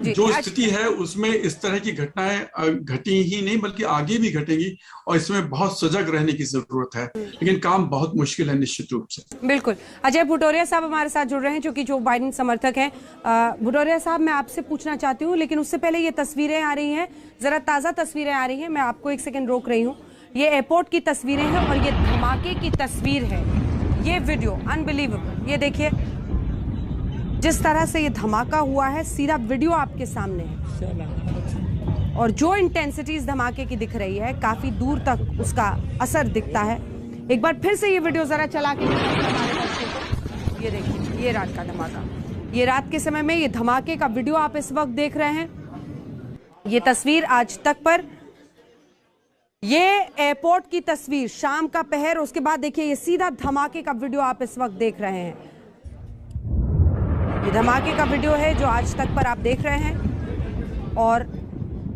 जो स्थिति है उसमें इस तरह की घटनाएं घटी ही नहीं बल्कि आगे भी घटेंगी और इसमें बहुत सजग रहने की जरूरत है। लेकिन काम बहुत मुश्किल है निश्चित रूप से। बिल्कुल। अजय भुटोरिया साहब हमारे साथ जुड़ रहे हैं जो कि जो बाइडेन समर्थक हैं। भुटोरिया साहब, मैं आपसे पूछना चाहती हूँ, लेकिन उससे पहले ये तस्वीरें आ रही हैं, जरा ताजा तस्वीरें आ रही हैं, मैं आपको एक सेकंड रोक रही हूँ। ये एयरपोर्ट की तस्वीरें हैं और ये धमाके की तस्वीर है। ये वीडियो अनबिलीवेबल, ये देखिए जिस तरह से ये धमाका हुआ है, सीधा वीडियो आपके सामने है और जो इंटेंसिटी इस धमाके की दिख रही है काफी दूर तक उसका असर दिखता है। एक बार फिर से ये वीडियो जरा चला के ये देखिए, ये रात का धमाका, ये रात के समय में ये धमाके का वीडियो आप इस वक्त देख रहे हैं। ये तस्वीर आज तक पर, ये एयरपोर्ट की तस्वीर शाम का पहर, उसके बाद देखिए ये सीधा धमाके का वीडियो आप इस वक्त देख रहे हैं। ये धमाके का वीडियो है जो आज तक पर आप देख रहे हैं और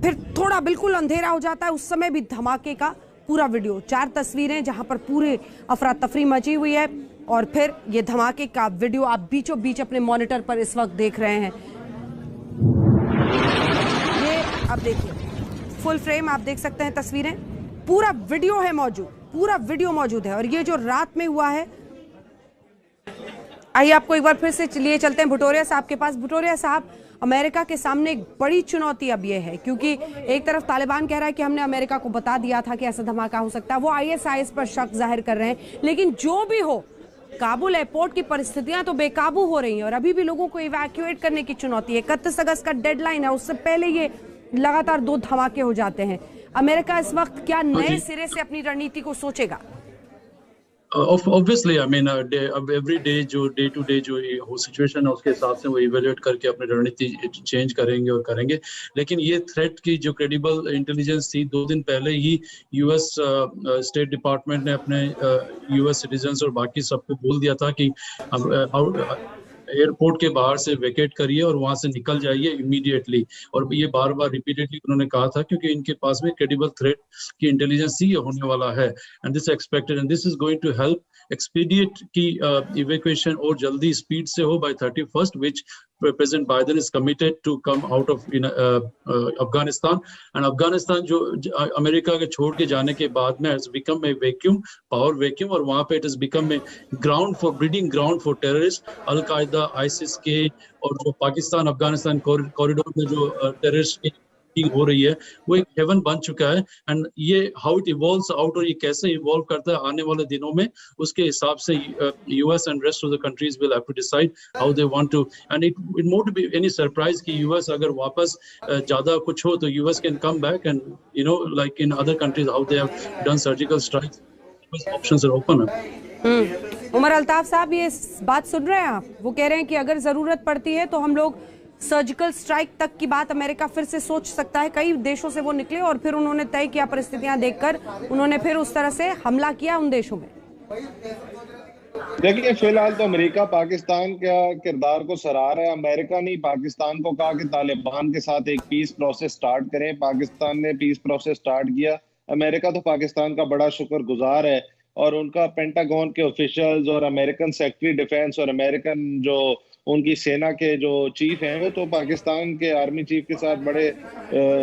फिर थोड़ा बिल्कुल अंधेरा हो जाता है, उस समय भी धमाके का पूरा वीडियो। 4 तस्वीरें जहां पर पूरे अफरा तफरी मची हुई है और फिर ये धमाके का वीडियो आप बीचों बीच अपने मॉनिटर पर इस वक्त देख रहे हैं। ये आप देखिए फुल फ्रेम आप देख सकते हैं तस्वीरें, पूरा वीडियो है मौजूद, पूरा वीडियो मौजूद है। और ये जो रात में हुआ है, आइए आपको एक बार फिर से लिए चलते हैं भुटोरिया साहब के पास। भुटोरिया साहब, अमेरिका के सामने एक बड़ी चुनौती अब ये है क्योंकि एक तरफ तालिबान कह रहा है कि हमने अमेरिका को बता दिया था कि ऐसा धमाका हो सकता है, वो ISIS पर शक जाहिर कर रहे हैं, लेकिन जो भी हो काबुल एयरपोर्ट की परिस्थितियां तो बेकाबू हो रही हैं और अभी भी लोगों को इवैक्यूएट करने की चुनौती है। 31 अगस्त का डेडलाइन है, उससे पहले ये लगातार 2 धमाके हो जाते हैं। अमेरिका इस वक्त क्या नए सिरे से अपनी रणनीति को सोचेगा? Obviously, I mean, every day जो डे टू डे जो हो सिचुएशन है उसके हिसाब से वो इवेल्युएट करके अपनी रणनीति चेंज करेंगे और करेंगे। लेकिन ये थ्रेट की जो क्रेडिबल इंटेलिजेंस थी, 2 दिन पहले ही US स्टेट डिपार्टमेंट ने अपने US सिटीजन्स और बाकी सबको बोल दिया था कि एयरपोर्ट के बाहर से वेकेट करिए और वहां से निकल जाइए इमीडिएटली। और ये बार बार रिपीटेडली उन्होंने कहा था क्योंकि इनके पास में क्रेडिबल थ्रेट की इंटेलिजेंस ही होने वाला है। And this expected and this is going to help expedite की इवैक्यूएशन और जल्दी स्पीड से हो by 31st, which President Biden is committed to come out of Afghanistan. And Afghanistan जो अमेरिका के छोड़ के जाने के बाद में has become a vacuum, power vacuum, और वहाँ पे it has become a ground for breeding ground for terrorists, Al-Qaeda, ISIS के और जो पाकिस्तान अफगानिस्तान कॉरिडोर में जो टेररिस्ट हो रही है वो एक हेवन बन चुका है। एंड ये हाउ इट इवॉल्व्स आउट और ये कैसे इवॉल्व करता है आने वाले दिनों में, उसके हिसाब से US and rest of the countries will have to decide how they want to, and it won't be any surprise कि यूएस अगर वापस ज्यादा कुछ हो तो US can come back and you know like in other countries how they have done surgical strikes, options are open. Umar Altaf साहब, ये बात सुन रहे हैं आप? वो कह रहे हैं कि अगर जरूरत पड़ती है तो हम लोग सर्जिकल स्ट्राइक तक की बात अमेरिका फिर से सोच सकता है। कई देशों से वो निकले और फिर उन्होंने तय किया, परिस्थितियां देखकर उन्होंने फिर उस तरह से हमला किया उन देशों में। देखिए, फिलहाल तो अमेरिका पाकिस्तान का किरदार को सराह रहा है। अमेरिका ने पाकिस्तान को कहा कि तालिबान के साथ एक पीस प्रोसेस स्टार्ट करें। पाकिस्तान ने पीस प्रोसेस स्टार्ट किया। अमेरिका तो पाकिस्तान का बड़ा शुक्रगुजार है और उनका पेंटागन के ऑफिशियल्स और अमेरिकन सेक्रेटरी डिफेंस और अमेरिकन जो उनकी सेना के जो चीफ हैं वो तो पाकिस्तान के आर्मी चीफ के साथ बड़े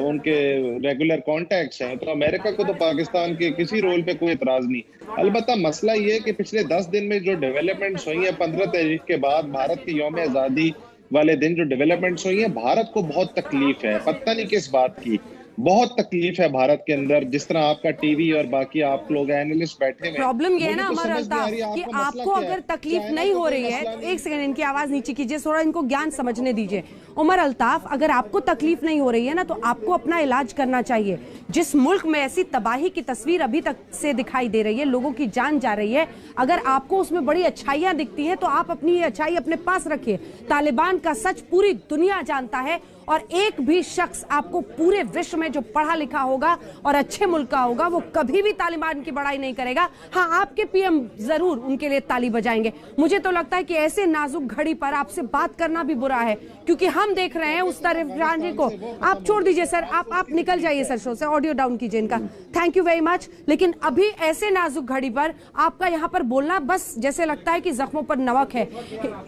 उनके रेगुलर कॉन्टैक्ट्स हैं। तो अमेरिका को तो पाकिस्तान के किसी रोल पे कोई एतराज नहीं। अलबत्ता मसला ये है कि पिछले 10 दिन में जो डेवलपमेंट्स हुई हैं, 15 तारीख के बाद भारत की यौम आज़ादी वाले दिन जो डेवलपमेंट्स हुई हैं, भारत को बहुत तकलीफ है, पता नहीं किस बात की। बहुत तकलीफ है भारत के अंदर, जिस तरह आपका टीवी और बाकी आप लोग एनालिस्ट बैठे हैं। प्रॉब्लम ये है ना अमर अल्ताफ कि आपको अगर तकलीफ नहीं हो रही है तो एक सेकंड इनकी आवाज नीचे कीजिए, थोड़ा इनको ज्ञान समझने दीजिए। उमर अल्ताफ, अगर आपको तकलीफ नहीं हो रही है ना तो आपको अपना इलाज करना चाहिए। जिस मुल्क में ऐसी तबाही की तस्वीर अभी तक से दिखाई दे रही है, लोगों की जान जा रही है, अगर आपको उसमें बड़ी अच्छाइयां दिखती है तो आप अपनी ये अच्छाई अपने पास रखिए। तालिबान का सच पूरी दुनिया जानता है और एक भी शख्स आपको पूरे विश्व में जो पढ़ा लिखा होगा और अच्छे मुल्क का होगा वो कभी भी तालिबान की बड़ाई नहीं करेगा। हाँ, आपके पीएम जरूर उनके लिए ताली बजाएंगे। मुझे तो लगता है कि ऐसे नाजुक घड़ी पर आपसे बात करना भी बुरा है, क्योंकि हम देख रहे हैं उस तरफ रानी को। आप छोड़ दीजिए सर, आप निकल जाइए सर शो से, ऑडियो डाउन कीजिए इनका। Thank you very much. लेकिन अभी ऐसे नाजुक घड़ी पर आपका यहाँ पर बोलना बस जैसे लगता है कि जख्मों पर नमक है।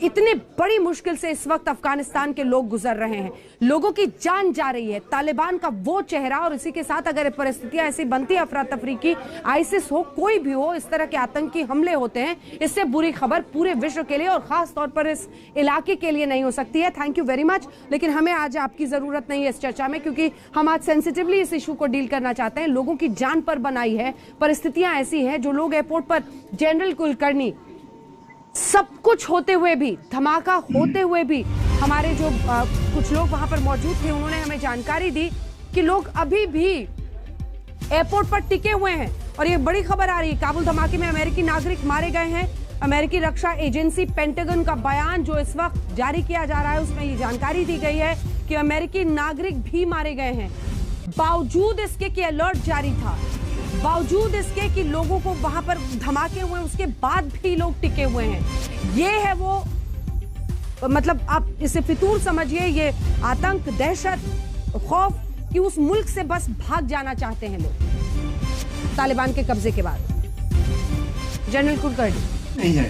इतनी बड़ी मुश्किल से इस वक्त अफगानिस्तान के लोग गुजर रहे हैं, लोगों की जान जा रही है। तालिबान का वो चेहरा और इसी के साथ अगर परिस्थितियां ऐसी बनती है अफरा तफरी की, आईसिस हो कोई भी हो, इस तरह के आतंकी हमले होते हैं, इससे बुरी खबर पूरे विश्व के लिए और खास तौर पर इस इलाके के लिए नहीं हो सकती है। Thank you very much. लेकिन हमें आज आपकी जरूरत नहीं है इस चर्चा में, क्योंकि हम आज सेंसिटिवली इस इशू को डील करना चाहते हैं। लोगों की जान पर बनाई है, परिस्थितियां ऐसी हैं जो लोग एयरपोर्ट पर जनरल कुलकर्णी सब कुछ होते हुए भी, धमाका होते हुए भी, हमारे जो कुछ लोग वहां पर मौजूद थे उन्होंने हमें जानकारी दी कि लोग अभी भी एयरपोर्ट पर टिके हुए हैं। और ये बड़ी खबर आ रही है, काबुल धमाके में अमेरिकी नागरिक मारे गए हैं। अमेरिकी रक्षा एजेंसी पेंटागन का बयान जो इस वक्त जारी किया जा रहा है उसमें ये जानकारी दी गई है कि अमेरिकी नागरिक भी मारे गए हैं। बावजूद इसके कि अलर्ट जारी था, बावजूद इसके कि लोगों को वहां पर धमाके हुए, उसके बाद भी लोग टिके हुए हैं। ये है वो, मतलब आप इसे फितूर समझिए, ये आतंक, दहशत, खौफ कि उस मुल्क से बस भाग जाना चाहते हैं लोग तालिबान के कब्जे के बाद। जनरल कुलकर्णी, नहीं है,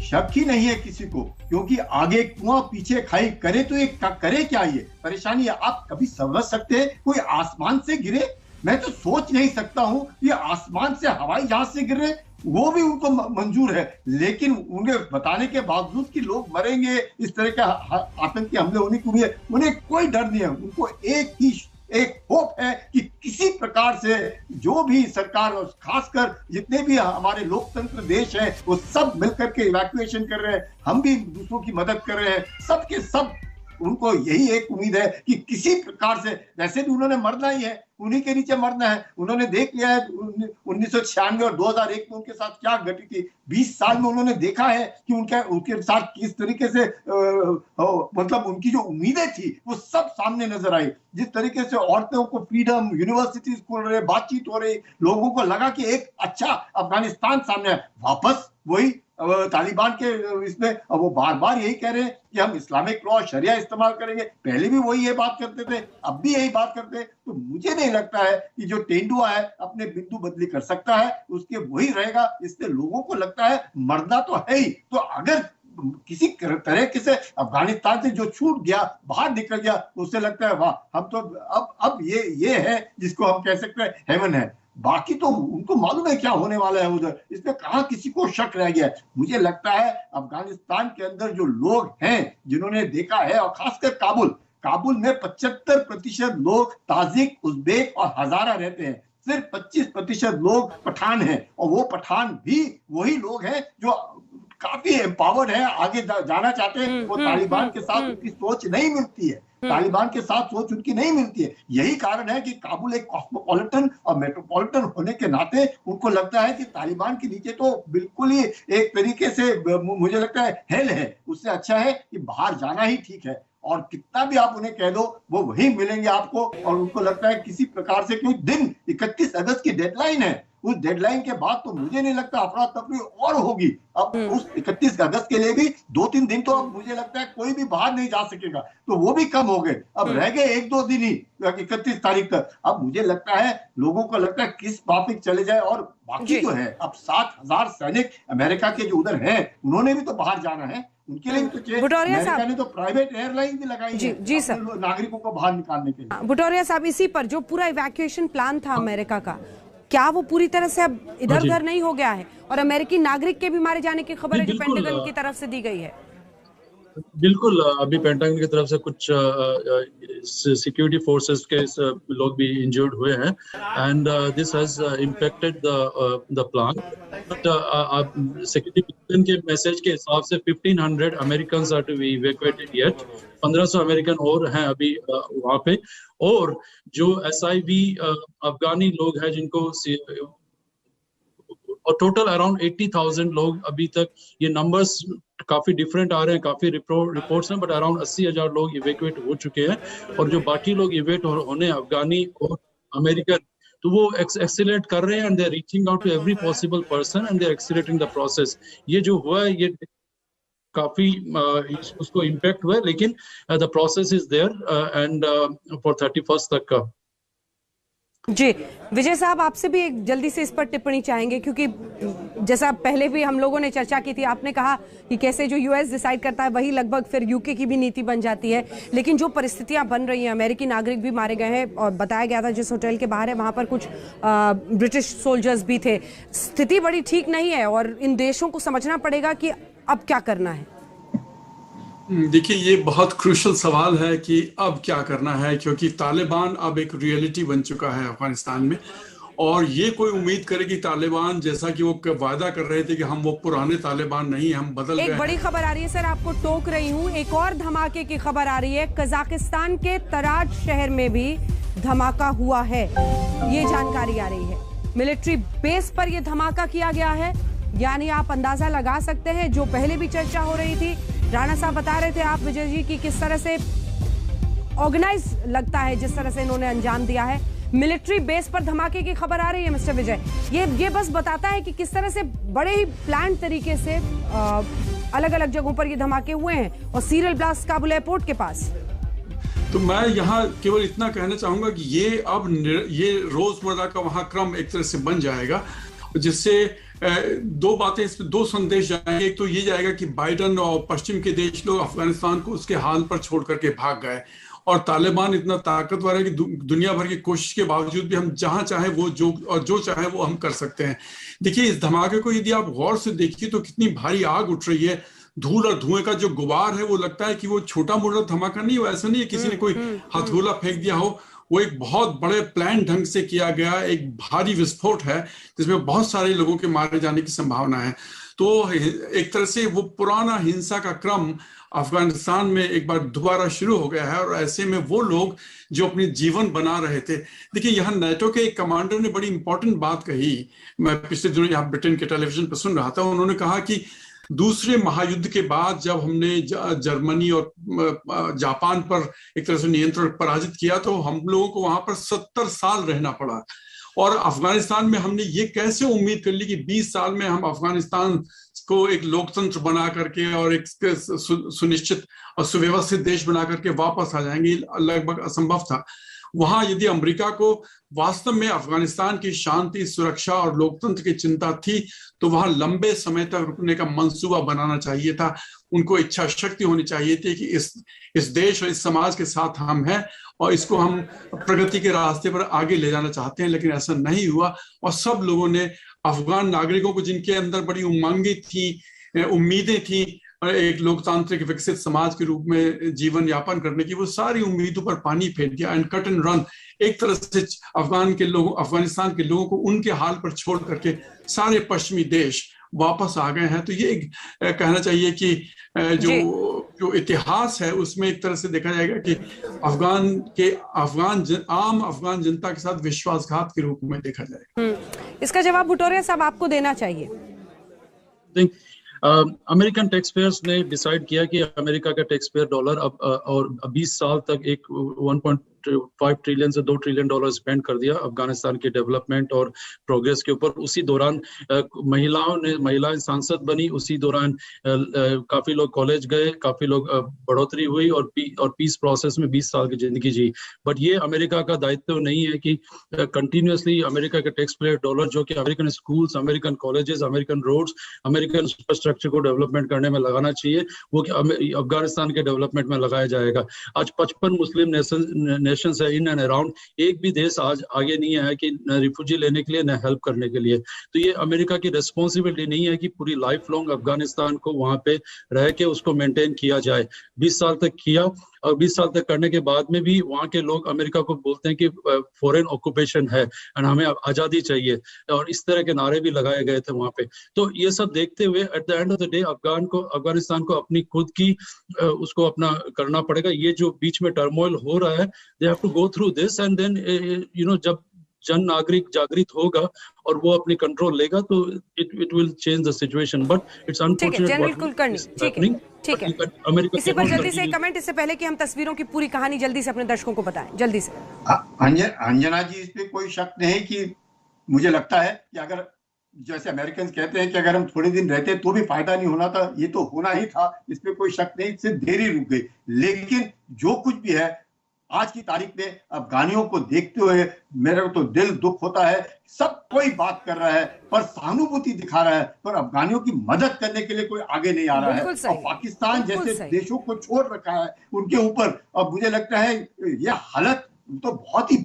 शक ही नहीं है किसी को, क्योंकि आगे कुआं पीछे खाई करे तो ये करे क्या? ये परेशानी है। आप कभी समझ सकते हैं कोई आसमान से गिरे? मैं तो सोच नहीं सकता हूं ये आसमान से हवाई जहाज से गिर रहे, वो भी उनको मंजूर है। लेकिन उन्हें बताने के बावजूद कि लोग मरेंगे, इस तरह के आतंकी हमले होने की उम्मीद, उन्हें कोई डर नहीं है। उनको एक होप है कि किसी प्रकार से जो भी सरकार और खासकर जितने भी हमारे लोकतंत्र देश हैं वो सब मिलकर के इवैक्यूएशन कर रहे हैं, हम भी दूसरों की मदद कर रहे हैं, सबके सब उनको यही एक उम्मीद है कि किसी प्रकार से, वैसे भी उन्होंने मरना ही है, उन्हीं के नीचे मरना है। उन्होंने देख लिया है 1996 और 2001 में उनके साथ क्या घटी थी। 20 साल में उन्होंने देखा है कि उनके साथ किस तरीके से मतलब उनकी जो उम्मीदें थी वो सब सामने नजर आई। जिस तरीके से औरतों को फ्रीडम, यूनिवर्सिटीज खुल रहे, बातचीत हो रही, लोगों को लगा कि एक अच्छा अफगानिस्तान सामने है। वापस वही तालिबान के इसमें वो बार बार यही कह रहे हैं कि हम इस्लामिक लॉ, शरिया इस्तेमाल करेंगे। पहले भी वही ये बात करते थे, अब भी यही बात करते हैं। तो मुझे नहीं लगता है कि जो तेंदुआ है अपने बिंदु बदली कर सकता है, उसके वही रहेगा। इससे लोगों को लगता है मरना तो है ही, तो अगर किसी तरह से अफगानिस्तान से जो छूट गया, बाहर निकल गया, तो उससे लगता है वाह, हम तो अब ये है जिसको हम कह सकते हैं हेवन है। बाकी तो उनको मालूम है क्या होने वाला है उधर, इसमें कहां किसी को शक रह गया है। मुझे लगता है अफगानिस्तान के अंदर जो लोग हैं जिन्होंने देखा है, और खासकर काबुल में 75% लोग ताजिक, उज़्बेक और हज़ारा रहते हैं, सिर्फ 25% लोग पठान हैं, और वो पठान भी वही लोग हैं जो काफी एम्पावर्ड है, आगे जाना चाहते हैं। वो तालिबान के साथ उनकी सोच नहीं मिलती है, तालिबान के साथ सोच उनकी नहीं मिलती है। यही कारण है कि काबुल एक कॉस्मोपॉलिटन और मेट्रोपॉलिटन होने के नाते उनको लगता है कि तालिबान के नीचे तो बिल्कुल ही एक तरीके से मुझे लगता है हेल है, उससे अच्छा है कि बाहर जाना ही ठीक है। और कितना भी आप उन्हें कह दो वो वही मिलेंगे आपको, और उनको लगता है किसी प्रकार से कोई दिन 31 अगस्त की डेडलाइन है, उस डेडलाइन के बाद तो मुझे नहीं लगता अफरा तफरी और होगी। अब उस 31 अगस्त के लिए भी 2-3 दिन तो अब मुझे लगता है कोई भी बाहर नहीं जा सकेगा, तो वो भी कम हो गए। अब रह गए 1-2 दिन ही 31 तारीख तक। अब मुझे लगता है लोगों को लगता है किस ट्रैफिक चले जाए, और बाकी जो है अब 7,000 सैनिक अमेरिका के जो उधर हैं उन्होंने भी तो बाहर जाना है, उनके लिए भी तो अमेरिका ने तो प्राइवेट एयरलाइन भी लगाई है जी सर, नागरिकों को बाहर निकालने के लिए। भुटौरिया साहब, इसी पर जो पूरा इवैक्यूएशन प्लान था अमेरिका का, क्या वो पूरी तरह से अब इधर उधर नहीं हो गया है? और अमेरिकी नागरिक के भी मारे जाने की खबर है जो पेंटागन की तरफ से दी गई है। बिल्कुल, अभी पेंटागन की तरफ से कुछ सिक्योरिटी फोर्सेस के लोग भी इंजर्ड हुए हैं, and this has impacted the plan. But security के मैसेज के हिसाब से 1500 Americans are to be evacuated yet, 1500 American और हैं अभी वहां पे, और जो SIV अफगानी लोग हैं जिनको, और टोटल अराउंड 80,000 लोग अभी तक, ये नंबर्स काफी डिफरेंट आ रहे हैं, काफी रिपोर्ट्स हैं, बट अराउंड 80,000 लोग इवैक्यूएट हो चुके हैं, और जो बाकी लोग इवैक्यूएट होने अफगानी और अमेरिकन, तो वो एक्सीलरेट कर रहे हैं, and they are reaching out to every possible person and they are accelerating the process. ये जो हुआ है ये काफी उसको इम्पैक्ट हुआ है, लेकिन the process is there and for 31 तक का। जी विजय साहब, आपसे भी एक जल्दी से इस पर टिप्पणी चाहेंगे, क्योंकि जैसा पहले भी हम लोगों ने चर्चा की थी, आपने कहा कि कैसे जो US डिसाइड करता है वही लगभग फिर UK की भी नीति बन जाती है, लेकिन जो परिस्थितियां बन रही हैं, अमेरिकी नागरिक भी मारे गए हैं, और बताया गया था जिस होटल के बाहर है वहां पर कुछ ब्रिटिश सोल्जर्स भी थे। स्थिति बड़ी ठीक नहीं है, और इन देशों को समझना पड़ेगा कि अब क्या करना है। देखिए, ये बहुत क्रूशल सवाल है कि अब क्या करना है, क्योंकि तालिबान अब एक रियलिटी बन चुका है अफगानिस्तान में, और ये कोई उम्मीद करे कि तालिबान, जैसा कि वो वादा कर रहे थे कि हम वो पुराने तालिबान नहीं, हम बदल गए। एक बड़ी खबर आ रही है सर, आपको टोक रही हूँ, एक और धमाके की खबर आ रही है। कजाकिस्तान के तराज शहर में भी धमाका हुआ है, ये जानकारी आ रही है। मिलिट्री बेस पर यह धमाका किया गया है, यानी आप अंदाजा लगा सकते हैं जो पहले भी चर्चा हो रही थी। राणा साहब बता रहे थे आप विजय जी की किस तरह से ऑर्गेनाइज लगता है, जिस तरह से इन्होंने अंजाम दिया है। मिलिट्री बेस पर धमाके की खबर आ रही है मिस्टर विजय, ये बस बताता है कि किस तरह से बड़े ही प्लान तरीके से अलग अलग जगहों पर ये धमाके हुए हैं, और सीरियल ब्लास्ट काबुल एयरपोर्ट के पास। तो मैं यहाँ केवल इतना कहना चाहूंगा कि ये रोजमर्रा का वहां क्रम एक तरह से बन जाएगा, जिससे दो बातें, इसमें दो संदेश जाएंगे। एक तो ये जाएगा कि बाइडन और पश्चिम के देश लोग अफगानिस्तान को उसके हाल पर छोड़ करके भाग गए, और तालिबान इतना ताकतवर है कि दुनिया भर की कोशिश के बावजूद भी हम जहां चाहे वो जो चाहे वो हम कर सकते हैं। देखिए, इस धमाके को यदि आप गौर से देखिए तो कितनी भारी आग उठ रही है, धूल और धुएं का जो गुबार है, वो लगता है कि वो छोटा मोटा धमाका नहीं हो, ऐसा नहीं है किसी ने कोई हथगोला फेंक दिया हो, वो एक बहुत बड़े प्लान ढंग से किया गया एक भारी विस्फोट है, जिसमें बहुत सारे लोगों के मारे जाने की संभावना है। तो एक तरह से वो पुराना हिंसा का क्रम अफगानिस्तान में एक बार दोबारा शुरू हो गया है, और ऐसे में वो लोग जो अपने जीवन बना रहे थे। देखिए, यहाँ नाटो के एक कमांडर ने बड़ी इंपॉर्टेंट बात कही, मैं पिछले दिनों यहाँ ब्रिटेन के टेलीविजन पर सुन रहा था। उन्होंने कहा कि दूसरे महायुद्ध के बाद जब हमने जर्मनी और जापान पर एक तरह से नियंत्रण पराजित किया, तो हम लोगों को वहां पर 70 साल रहना पड़ा, और अफगानिस्तान में हमने ये कैसे उम्मीद कर ली कि 20 साल में हम अफगानिस्तान को एक लोकतंत्र बना करके और एक सुनिश्चित और सुव्यवस्थित देश बना करके वापस आ जाएंगे, लगभग असंभव था। वहां यदि अमेरिका को वास्तव में अफगानिस्तान की शांति, सुरक्षा और लोकतंत्र की चिंता थी, तो वहां लंबे समय तक रुकने का मंसूबा बनाना चाहिए था। उनको इच्छा शक्ति होनी चाहिए थी कि इस देश और इस समाज के साथ हम हैं, और इसको हम प्रगति के रास्ते पर आगे ले जाना चाहते हैं। लेकिन ऐसा नहीं हुआ, और सब लोगों ने, अफगान नागरिकों को जिनके अंदर बड़ी उमंगें थी, उम्मीदें थी, एक लोकतांत्रिक विकसित समाज के रूप में जीवन यापन करने की, वो सारी उम्मीदों पर पानी फेर दिया एंड कट एंड रन। एक तरह से अफगानिस्तान के लोगों को उनके हाल पर छोड़ करके सारे पश्चिमी देश वापस आ गए हैं। तो ये कहना चाहिए कि जो इतिहास है उसमें एक तरह से देखा जाएगा कि आम अफगान जनता के साथ विश्वासघात के रूप में देखा जाएगा। इसका जवाब भुटोरिया साहब आपको देना चाहिए। अमेरिकन टैक्स पेयर्स ने डिसाइड किया कि अमेरिका का टैक्स पेयर डॉलर अब और 20 साल तक एक 1.5 ट्रिलियन से 2 ट्रिलियन डॉलर स्पेंड कर दिया अफगानिस्तान के डेवलपमेंट और प्रोग्रेस के ऊपर। उसी दौरान महिलाएं सांसद बनी, उसी दौरान काफी लोग कॉलेज गए, काफी लोग बढ़ोतरी हुई और पीस प्रोसेस में 20 साल की जिंदगी जी। बट ये अमेरिका का दायित्व नहीं है कि कंटिन्यूसली अमेरिका के टैक्स पेयर डॉलर जो कि American schools, American colleges, American roads, American infrastructure को डेवलपमेंट करने में लगाना चाहिए, वो कि अफगानिस्तान के डेवलपमेंट में लगाया जाएगा। आज 55 मुस्लिम नेशंस है इन एंड अराउंड, एक भी देश आज आगे नहीं आया कि न रिफ्यूजी लेने के लिए न हेल्प करने के लिए। तो ये अमेरिका की रिस्पॉन्सिबिलिटी नहीं है कि पूरी लाइफ लॉन्ग अफगानिस्तान को वहां पे रह के उसको मेंटेन किया जाए। 20 साल तक किया और 20 साल तक करने के बाद में भी वहां के लोग अमेरिका को बोलते हैं कि फॉरेन ऑक्यूपेशन है एंड हमें आजादी चाहिए, और इस तरह के नारे भी लगाए गए थे वहां पे। तो ये सब देखते हुए at the end of the day Afghanistan को अपनी खुद की उसको अपना करना पड़ेगा। ये जो बीच में टर्मोइल हो रहा है, they have to go through this and then जब जन नागरिक जागृत होगा और वो अपनी कंट्रोल लेगा तो it will change the situation. But it's unfortunate general Kulkarni, ठीक है। इसी पर जल्दी से कमेंट, इससे पहले कि हम तस्वीरों की पूरी कहानी जल्दी से अपने दर्शकों को बताएं, जल्दी से। अंजना जी, इस पे कोई शक नहीं कि मुझे लगता है कि अगर जैसे अमेरिकन कहते हैं कि अगर हम थोड़े दिन रहते तो भी फायदा नहीं होना था, ये तो होना ही था, इसमें कोई शक नहीं, सिर्फ देरी रुक गई। लेकिन जो कुछ भी है आज की तारीख में अफगानियों को देखते हुए मेरा तो दिल दुख होता है। सब कोई बात कर रहा है पर सहानुभूति दिखा रहा है, पर अफगानियों की मदद करने के लिए कोई आगे नहीं आ रहा है। और पाकिस्तान जैसे देशों को छोड़ रखा है उनके ऊपर। अब मुझे लगता है ये हालत तो बहुत ही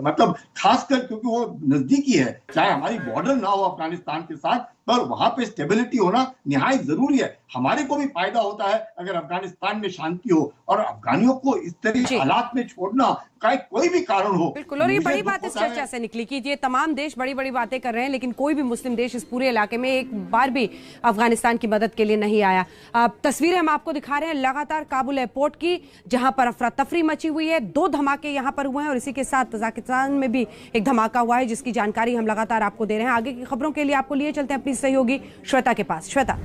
मतलब खासकर क्योंकि वो नजदीकी है, चाहे हमारी बॉर्डर ना हो अफगानिस्तान के साथ, पर वहां पे स्टेबिलिटी होना निहायत जरूरी है। हमारे को भी फायदा होता है अगर अफगानिस्तान में शांति हो, और अफगानियों को इस तरह के हालात में छोड़ना का कोई भी कारण हो। बिल्कुल, और ये बड़ी बात इस चर्चा से निकली कि ये तमाम देश बड़ी बड़ी बातें कर रहे हैं, लेकिन कोई भी मुस्लिम देश इस पूरे इलाके में एक बार भी अफगानिस्तान की मदद के लिए नहीं आया। तस्वीरें हम आपको दिखा रहे हैं लगातार काबुल एयरपोर्ट की, जहां पर अफरा तफरी मची हुई है। 2 धमाके यहां पर हुए हैं और इसी के साथ तजाकिस्तान में भी एक धमाका हुआ है, जिसकी जानकारी हम लगातार आपको दे रहे हैं। आगे की खबरों के लिए आपको लिए चलते हैं अपनी सहयोगी श्वेता के पास। श्वेता।